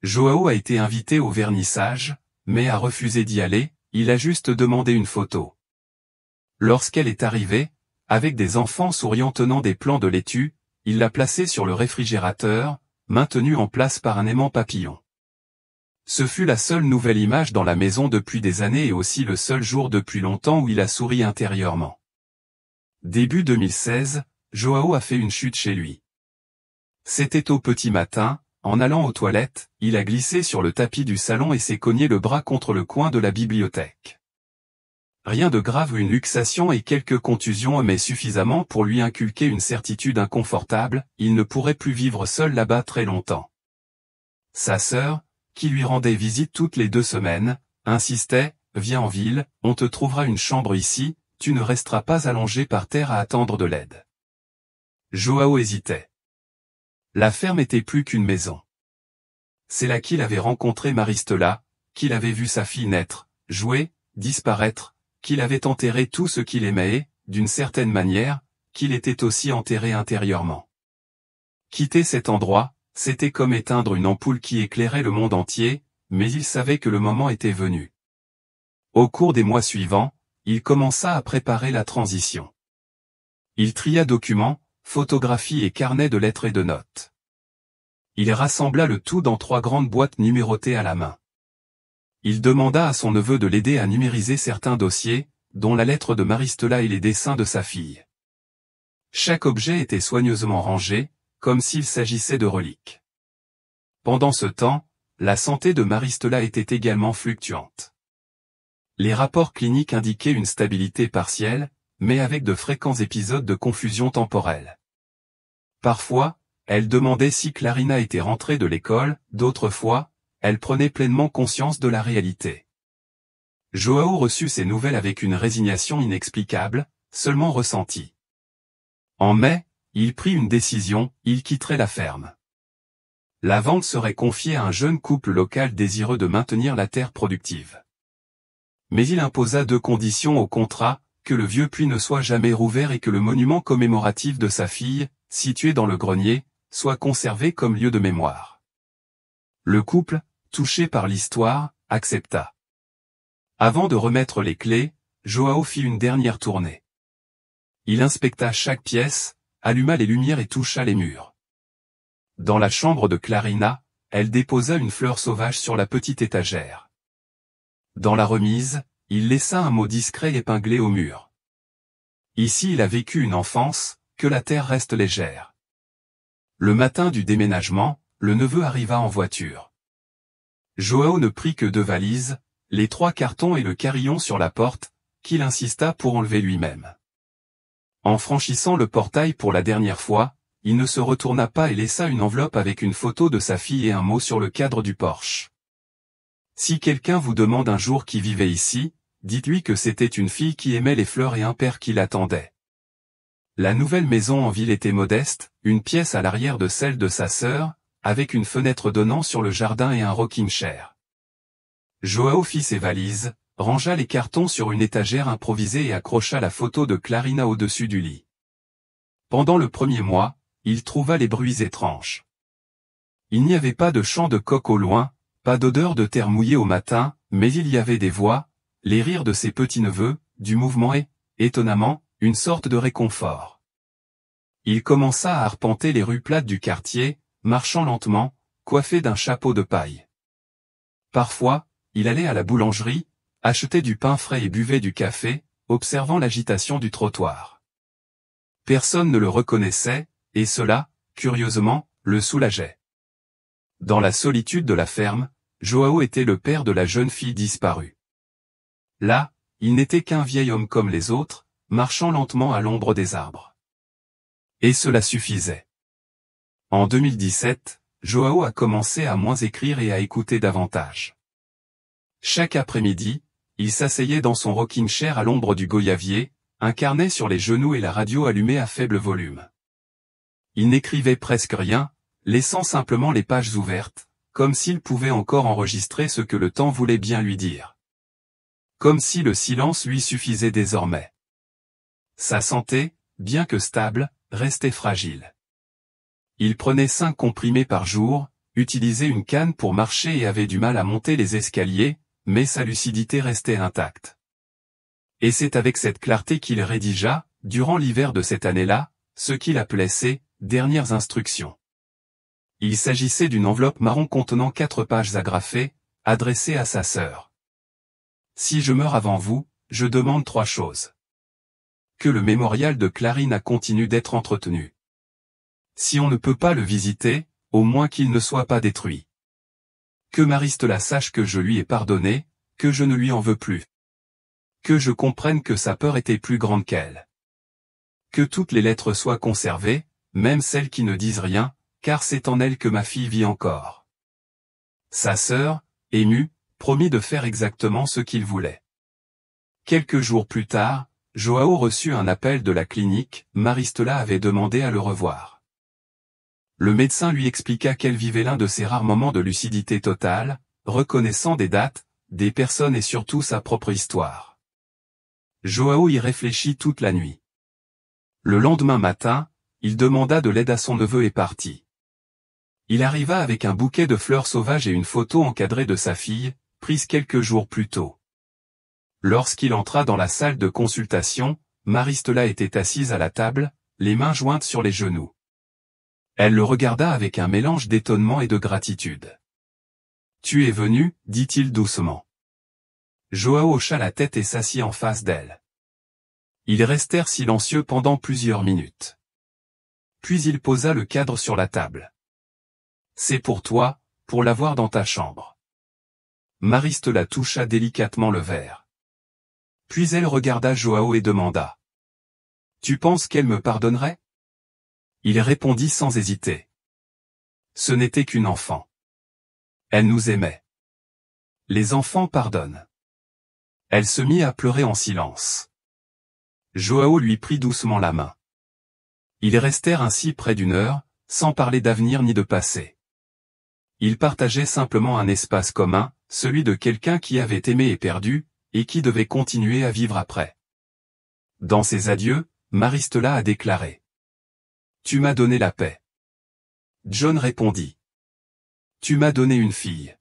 João a été invité au vernissage, mais a refusé d'y aller, il a juste demandé une photo. Lorsqu'elle est arrivée, avec des enfants souriants tenant des plants de laitue, il l'a placée sur le réfrigérateur, maintenue en place par un aimant papillon. Ce fut la seule nouvelle image dans la maison depuis des années et aussi le seul jour depuis longtemps où il a souri intérieurement. Début 2016, João a fait une chute chez lui. C'était au petit matin, en allant aux toilettes, il a glissé sur le tapis du salon et s'est cogné le bras contre le coin de la bibliothèque. Rien de grave, une luxation et quelques contusions, mais suffisamment pour lui inculquer une certitude inconfortable, il ne pourrait plus vivre seul là-bas très longtemps. Sa sœur, qui lui rendait visite toutes les 2 semaines, insistait, « Viens en ville, on te trouvera une chambre ici, tu ne resteras pas allongé par terre à attendre de l'aide. » João hésitait. La ferme était plus qu'une maison. C'est là qu'il avait rencontré Maristela, qu'il avait vu sa fille naître, jouer, disparaître, qu'il avait enterré tout ce qu'il aimait et, d'une certaine manière, qu'il était aussi enterré intérieurement. Quitter cet endroit, c'était comme éteindre une ampoule qui éclairait le monde entier, mais il savait que le moment était venu. Au cours des mois suivants, il commença à préparer la transition. Il tria documents, photographies et carnets de lettres et de notes. Il rassembla le tout dans 3 grandes boîtes numérotées à la main. Il demanda à son neveu de l'aider à numériser certains dossiers, dont la lettre de Maristela et les dessins de sa fille. Chaque objet était soigneusement rangé, comme s'il s'agissait de reliques. Pendant ce temps, la santé de Maristela était également fluctuante. Les rapports cliniques indiquaient une stabilité partielle, mais avec de fréquents épisodes de confusion temporelle. Parfois, elle demandait si Clarina était rentrée de l'école, d'autres fois, elle prenait pleinement conscience de la réalité. João reçut ces nouvelles avec une résignation inexplicable, seulement ressentie. En mai, il prit une décision, il quitterait la ferme. La vente serait confiée à un jeune couple local désireux de maintenir la terre productive. Mais il imposa 2 conditions au contrat, que le vieux puits ne soit jamais rouvert et que le monument commémoratif de sa fille, situé dans le grenier, soit conservé comme lieu de mémoire. Le couple, touché par l'histoire, accepta. Avant de remettre les clés, João fit une dernière tournée. Il inspecta chaque pièce, alluma les lumières et toucha les murs. Dans la chambre de Clarina, elle déposa une fleur sauvage sur la petite étagère. Dans la remise, il laissa un mot discret épinglé au mur. Ici il a vécu une enfance, que la terre reste légère. Le matin du déménagement, le neveu arriva en voiture. João ne prit que 2 valises, les 3 cartons et le carillon sur la porte, qu'il insista pour enlever lui-même. En franchissant le portail pour la dernière fois, il ne se retourna pas et laissa une enveloppe avec une photo de sa fille et un mot sur le cadre du porche. Si quelqu'un vous demande un jour qui vivait ici, dites-lui que c'était une fille qui aimait les fleurs et un père qui l'attendait. La nouvelle maison en ville était modeste, une pièce à l'arrière de celle de sa sœur, avec une fenêtre donnant sur le jardin et un rocking chair. Joao fit ses valises, rangea les cartons sur une étagère improvisée et accrocha la photo de Clarina au-dessus du lit. Pendant le premier mois, il trouva les bruits étranges. Il n'y avait pas de chant de coq au loin, pas d'odeur de terre mouillée au matin, mais il y avait des voix, les rires de ses petits-neveux, du mouvement et, étonnamment, une sorte de réconfort. Il commença à arpenter les rues plates du quartier, marchant lentement, coiffé d'un chapeau de paille. Parfois, il allait à la boulangerie, achetait du pain frais et buvait du café, observant l'agitation du trottoir. Personne ne le reconnaissait, et cela, curieusement, le soulageait. Dans la solitude de la ferme, Joao était le père de la jeune fille disparue. Là, il n'était qu'un vieil homme comme les autres, marchant lentement à l'ombre des arbres. Et cela suffisait. En 2017, Joao a commencé à moins écrire et à écouter davantage. Chaque après-midi, il s'asseyait dans son rocking chair à l'ombre du goyavier, un carnet sur les genoux et la radio allumée à faible volume. Il n'écrivait presque rien, laissant simplement les pages ouvertes, comme s'il pouvait encore enregistrer ce que le temps voulait bien lui dire. Comme si le silence lui suffisait désormais. Sa santé, bien que stable, restait fragile. Il prenait 5 comprimés par jour, utilisait une canne pour marcher et avait du mal à monter les escaliers, mais sa lucidité restait intacte. Et c'est avec cette clarté qu'il rédigea, durant l'hiver de cette année-là, ce qu'il appelait ses « dernières instructions ». Il s'agissait d'une enveloppe marron contenant 4 pages agrafées, adressées à sa sœur. Si je meurs avant vous, je demande 3 choses. Que le mémorial de Clarina continue d'être entretenu. Si on ne peut pas le visiter, au moins qu'il ne soit pas détruit. Que Maristela sache que je lui ai pardonné, que je ne lui en veux plus. Que je comprenne que sa peur était plus grande qu'elle. Que toutes les lettres soient conservées, même celles qui ne disent rien, car c'est en elles que ma fille vit encore. Sa sœur, émue, promit de faire exactement ce qu'il voulait. Quelques jours plus tard, Joao reçut un appel de la clinique, Maristela avait demandé à le revoir. Le médecin lui expliqua qu'elle vivait l'un de ses rares moments de lucidité totale, reconnaissant des dates, des personnes et surtout sa propre histoire. Joao y réfléchit toute la nuit. Le lendemain matin, il demanda de l'aide à son neveu et partit. Il arriva avec un bouquet de fleurs sauvages et une photo encadrée de sa fille, prise quelques jours plus tôt. Lorsqu'il entra dans la salle de consultation, Maristela était assise à la table, les mains jointes sur les genoux. Elle le regarda avec un mélange d'étonnement et de gratitude. « Tu es venu, dit-il doucement. » Joao hocha la tête et s'assit en face d'elle. Ils restèrent silencieux pendant plusieurs minutes. Puis il posa le cadre sur la table. « C'est pour toi, pour l'avoir dans ta chambre. » Maristela toucha délicatement le verre. Puis elle regarda Joao et demanda. « Tu penses qu'elle me pardonnerait ?» Il répondit sans hésiter. Ce n'était qu'une enfant. Elle nous aimait. Les enfants pardonnent. Elle se mit à pleurer en silence. Joao lui prit doucement la main. Ils restèrent ainsi près d'1 heure, sans parler d'avenir ni de passé. Ils partageaient simplement un espace commun, celui de quelqu'un qui avait aimé et perdu, et qui devait continuer à vivre après. Dans ses adieux, Maristela a déclaré. « Tu m'as donné la paix. » John répondit. « Tu m'as donné une fille. »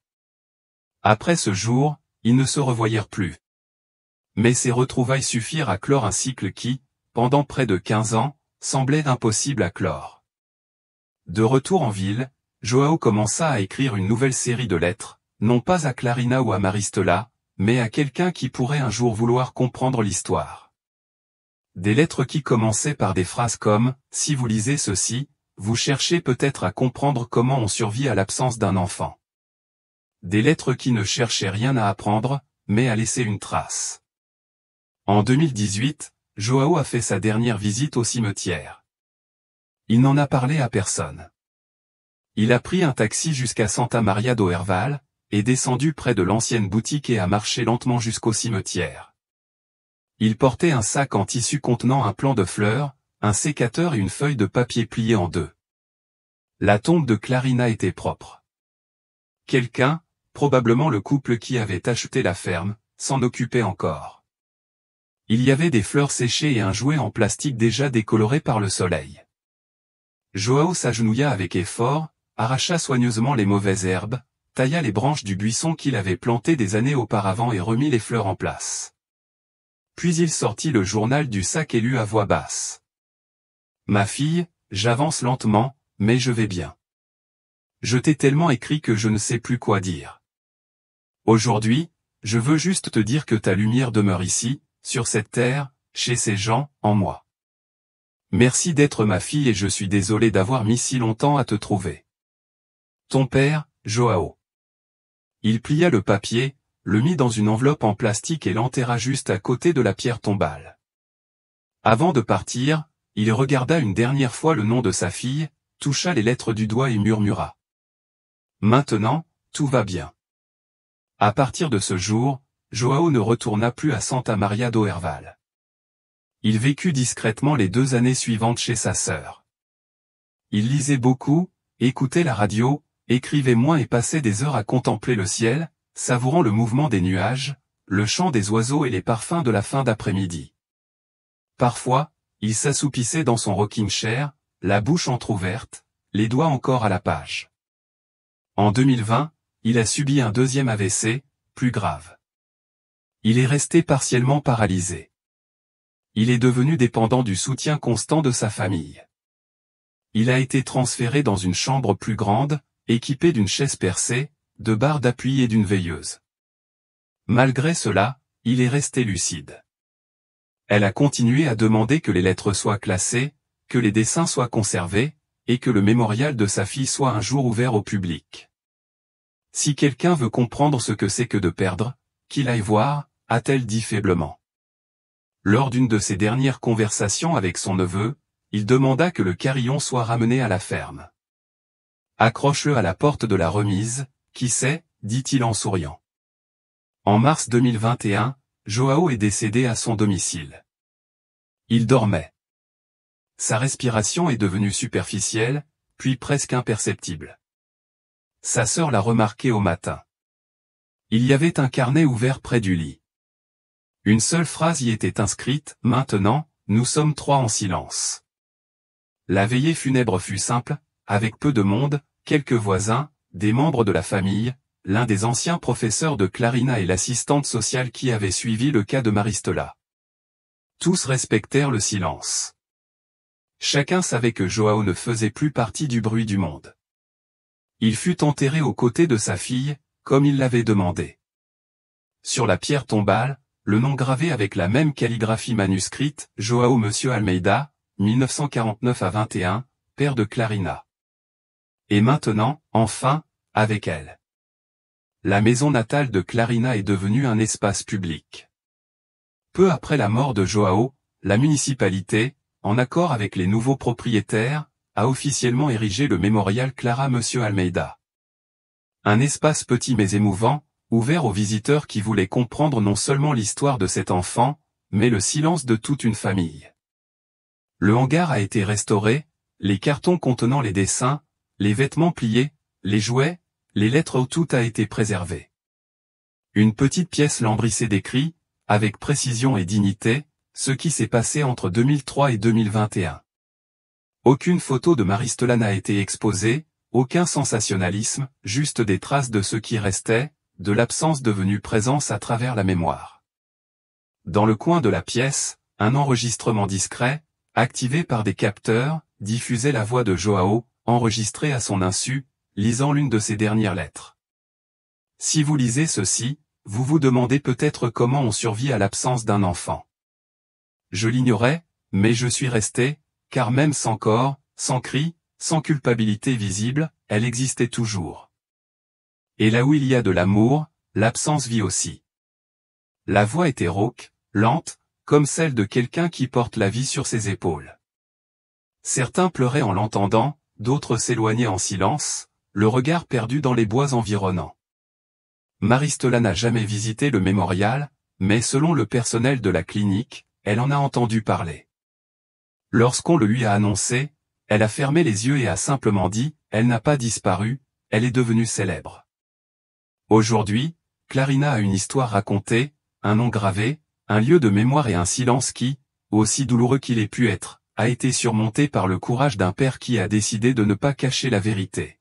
Après ce jour, ils ne se revoyèrent plus. Mais ces retrouvailles suffirent à clore un cycle qui, pendant près de 15 ans, semblait impossible à clore. De retour en ville, Joao commença à écrire une nouvelle série de lettres, non pas à Clarina ou à Maristela, mais à quelqu'un qui pourrait un jour vouloir comprendre l'histoire. Des lettres qui commençaient par des phrases comme « Si vous lisez ceci, vous cherchez peut-être à comprendre comment on survit à l'absence d'un enfant. » Des lettres qui ne cherchaient rien à apprendre, mais à laisser une trace. En 2018, João a fait sa dernière visite au cimetière. Il n'en a parlé à personne. Il a pris un taxi jusqu'à Santa Maria do Herval, est descendu près de l'ancienne boutique et a marché lentement jusqu'au cimetière. Il portait un sac en tissu contenant un plant de fleurs, un sécateur et une feuille de papier pliée en deux. La tombe de Clarina était propre. Quelqu'un, probablement le couple qui avait acheté la ferme, s'en occupait encore. Il y avait des fleurs séchées et un jouet en plastique déjà décoloré par le soleil. João s'agenouilla avec effort, arracha soigneusement les mauvaises herbes, tailla les branches du buisson qu'il avait planté des années auparavant et remit les fleurs en place. Puis il sortit le journal du sac et lut à voix basse. « Ma fille, j'avance lentement, mais je vais bien. Je t'ai tellement écrit que je ne sais plus quoi dire. Aujourd'hui, je veux juste te dire que ta lumière demeure ici, sur cette terre, chez ces gens, en moi. Merci d'être ma fille et je suis désolé d'avoir mis si longtemps à te trouver. Ton père, João. » Il plia le papier, le mit dans une enveloppe en plastique et l'enterra juste à côté de la pierre tombale. Avant de partir, il regarda une dernière fois le nom de sa fille, toucha les lettres du doigt et murmura. « Maintenant, tout va bien. » À partir de ce jour, João ne retourna plus à Santa Maria do Herval. Il vécut discrètement les 2 années suivantes chez sa sœur. Il lisait beaucoup, écoutait la radio, écrivait moins et passait des heures à contempler le ciel, savourant le mouvement des nuages, le chant des oiseaux et les parfums de la fin d'après-midi. Parfois, il s'assoupissait dans son rocking chair, la bouche entr'ouverte, les doigts encore à la page. En 2020, il a subi un deuxième AVC, plus grave. Il est resté partiellement paralysé. Il est devenu dépendant du soutien constant de sa famille. Il a été transféré dans une chambre plus grande, équipée d'une chaise percée, de barres d'appui et d'une veilleuse. Malgré cela, il est resté lucide. Elle a continué à demander que les lettres soient classées, que les dessins soient conservés, et que le mémorial de sa fille soit un jour ouvert au public. Si quelqu'un veut comprendre ce que c'est que de perdre, qu'il aille voir, a-t-elle dit faiblement. Lors d'une de ses dernières conversations avec son neveu, il demanda que le carillon soit ramené à la ferme. « Accroche-le à la porte de la remise, qui sait, dit-il en souriant. » En mars 2021, João est décédé à son domicile. Il dormait. Sa respiration est devenue superficielle, puis presque imperceptible. Sa sœur l'a remarqué au matin. Il y avait un carnet ouvert près du lit. Une seule phrase y était inscrite, « Maintenant, nous sommes 3 en silence. » La veillée funèbre fut simple, avec peu de monde, quelques voisins, des membres de la famille, l'un des anciens professeurs de Clarina et l'assistante sociale qui avait suivi le cas de Maristela. Tous respectèrent le silence. Chacun savait que João ne faisait plus partie du bruit du monde. Il fut enterré aux côtés de sa fille, comme il l'avait demandé. Sur la pierre tombale, le nom gravé avec la même calligraphie manuscrite, João Monsieur Almeida, 1949 à 21, père de Clarina. Et maintenant, enfin, avec elle. La maison natale de Clarina est devenue un espace public. Peu après la mort de João, la municipalité, en accord avec les nouveaux propriétaires, a officiellement érigé le mémorial Clara Monsieur Almeida. Un espace petit mais émouvant, ouvert aux visiteurs qui voulaient comprendre non seulement l'histoire de cet enfant, mais le silence de toute une famille. Le hangar a été restauré, les cartons contenant les dessins, les vêtements pliés, les jouets, les lettres, tout a été préservé. Une petite pièce lambrissée décrit, avec précision et dignité, ce qui s'est passé entre 2003 et 2021. Aucune photo de Maristela n'a été exposée, aucun sensationnalisme, juste des traces de ce qui restait, de l'absence devenue présence à travers la mémoire. Dans le coin de la pièce, un enregistrement discret, activé par des capteurs, diffusait la voix de João, enregistrée à son insu, lisant l'une de ses dernières lettres. Si vous lisez ceci, vous vous demandez peut-être comment on survit à l'absence d'un enfant. Je l'ignorais, mais je suis resté, car même sans corps, sans cri, sans culpabilité visible, elle existait toujours. Et là où il y a de l'amour, l'absence vit aussi. La voix était rauque, lente, comme celle de quelqu'un qui porte la vie sur ses épaules. Certains pleuraient en l'entendant, d'autres s'éloignaient en silence, le regard perdu dans les bois environnants. Maristola n'a jamais visité le mémorial, mais selon le personnel de la clinique, elle en a entendu parler. Lorsqu'on le lui a annoncé, elle a fermé les yeux et a simplement dit « Elle n'a pas disparu, elle est devenue célèbre ». Aujourd'hui, Clarina a une histoire racontée, un nom gravé, un lieu de mémoire et un silence qui, aussi douloureux qu'il ait pu être, a été surmonté par le courage d'un père qui a décidé de ne pas cacher la vérité.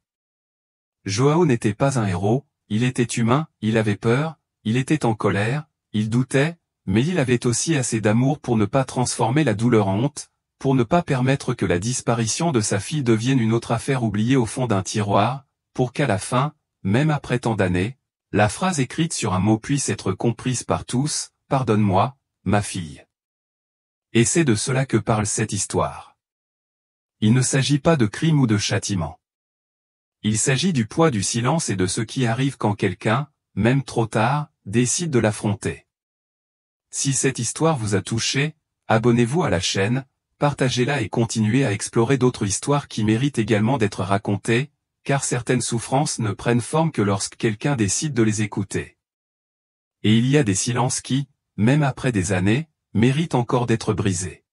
Joao n'était pas un héros, il était humain, il avait peur, il était en colère, il doutait, mais il avait aussi assez d'amour pour ne pas transformer la douleur en honte, pour ne pas permettre que la disparition de sa fille devienne une autre affaire oubliée au fond d'un tiroir, pour qu'à la fin, même après tant d'années, la phrase écrite sur un mot puisse être comprise par tous, « Pardonne-moi, ma fille ». Et c'est de cela que parle cette histoire. Il ne s'agit pas de crime ou de châtiment. Il s'agit du poids du silence et de ce qui arrive quand quelqu'un, même trop tard, décide de l'affronter. Si cette histoire vous a touché, abonnez-vous à la chaîne, partagez-la et continuez à explorer d'autres histoires qui méritent également d'être racontées, car certaines souffrances ne prennent forme que lorsque quelqu'un décide de les écouter. Et il y a des silences qui, même après des années, méritent encore d'être brisés.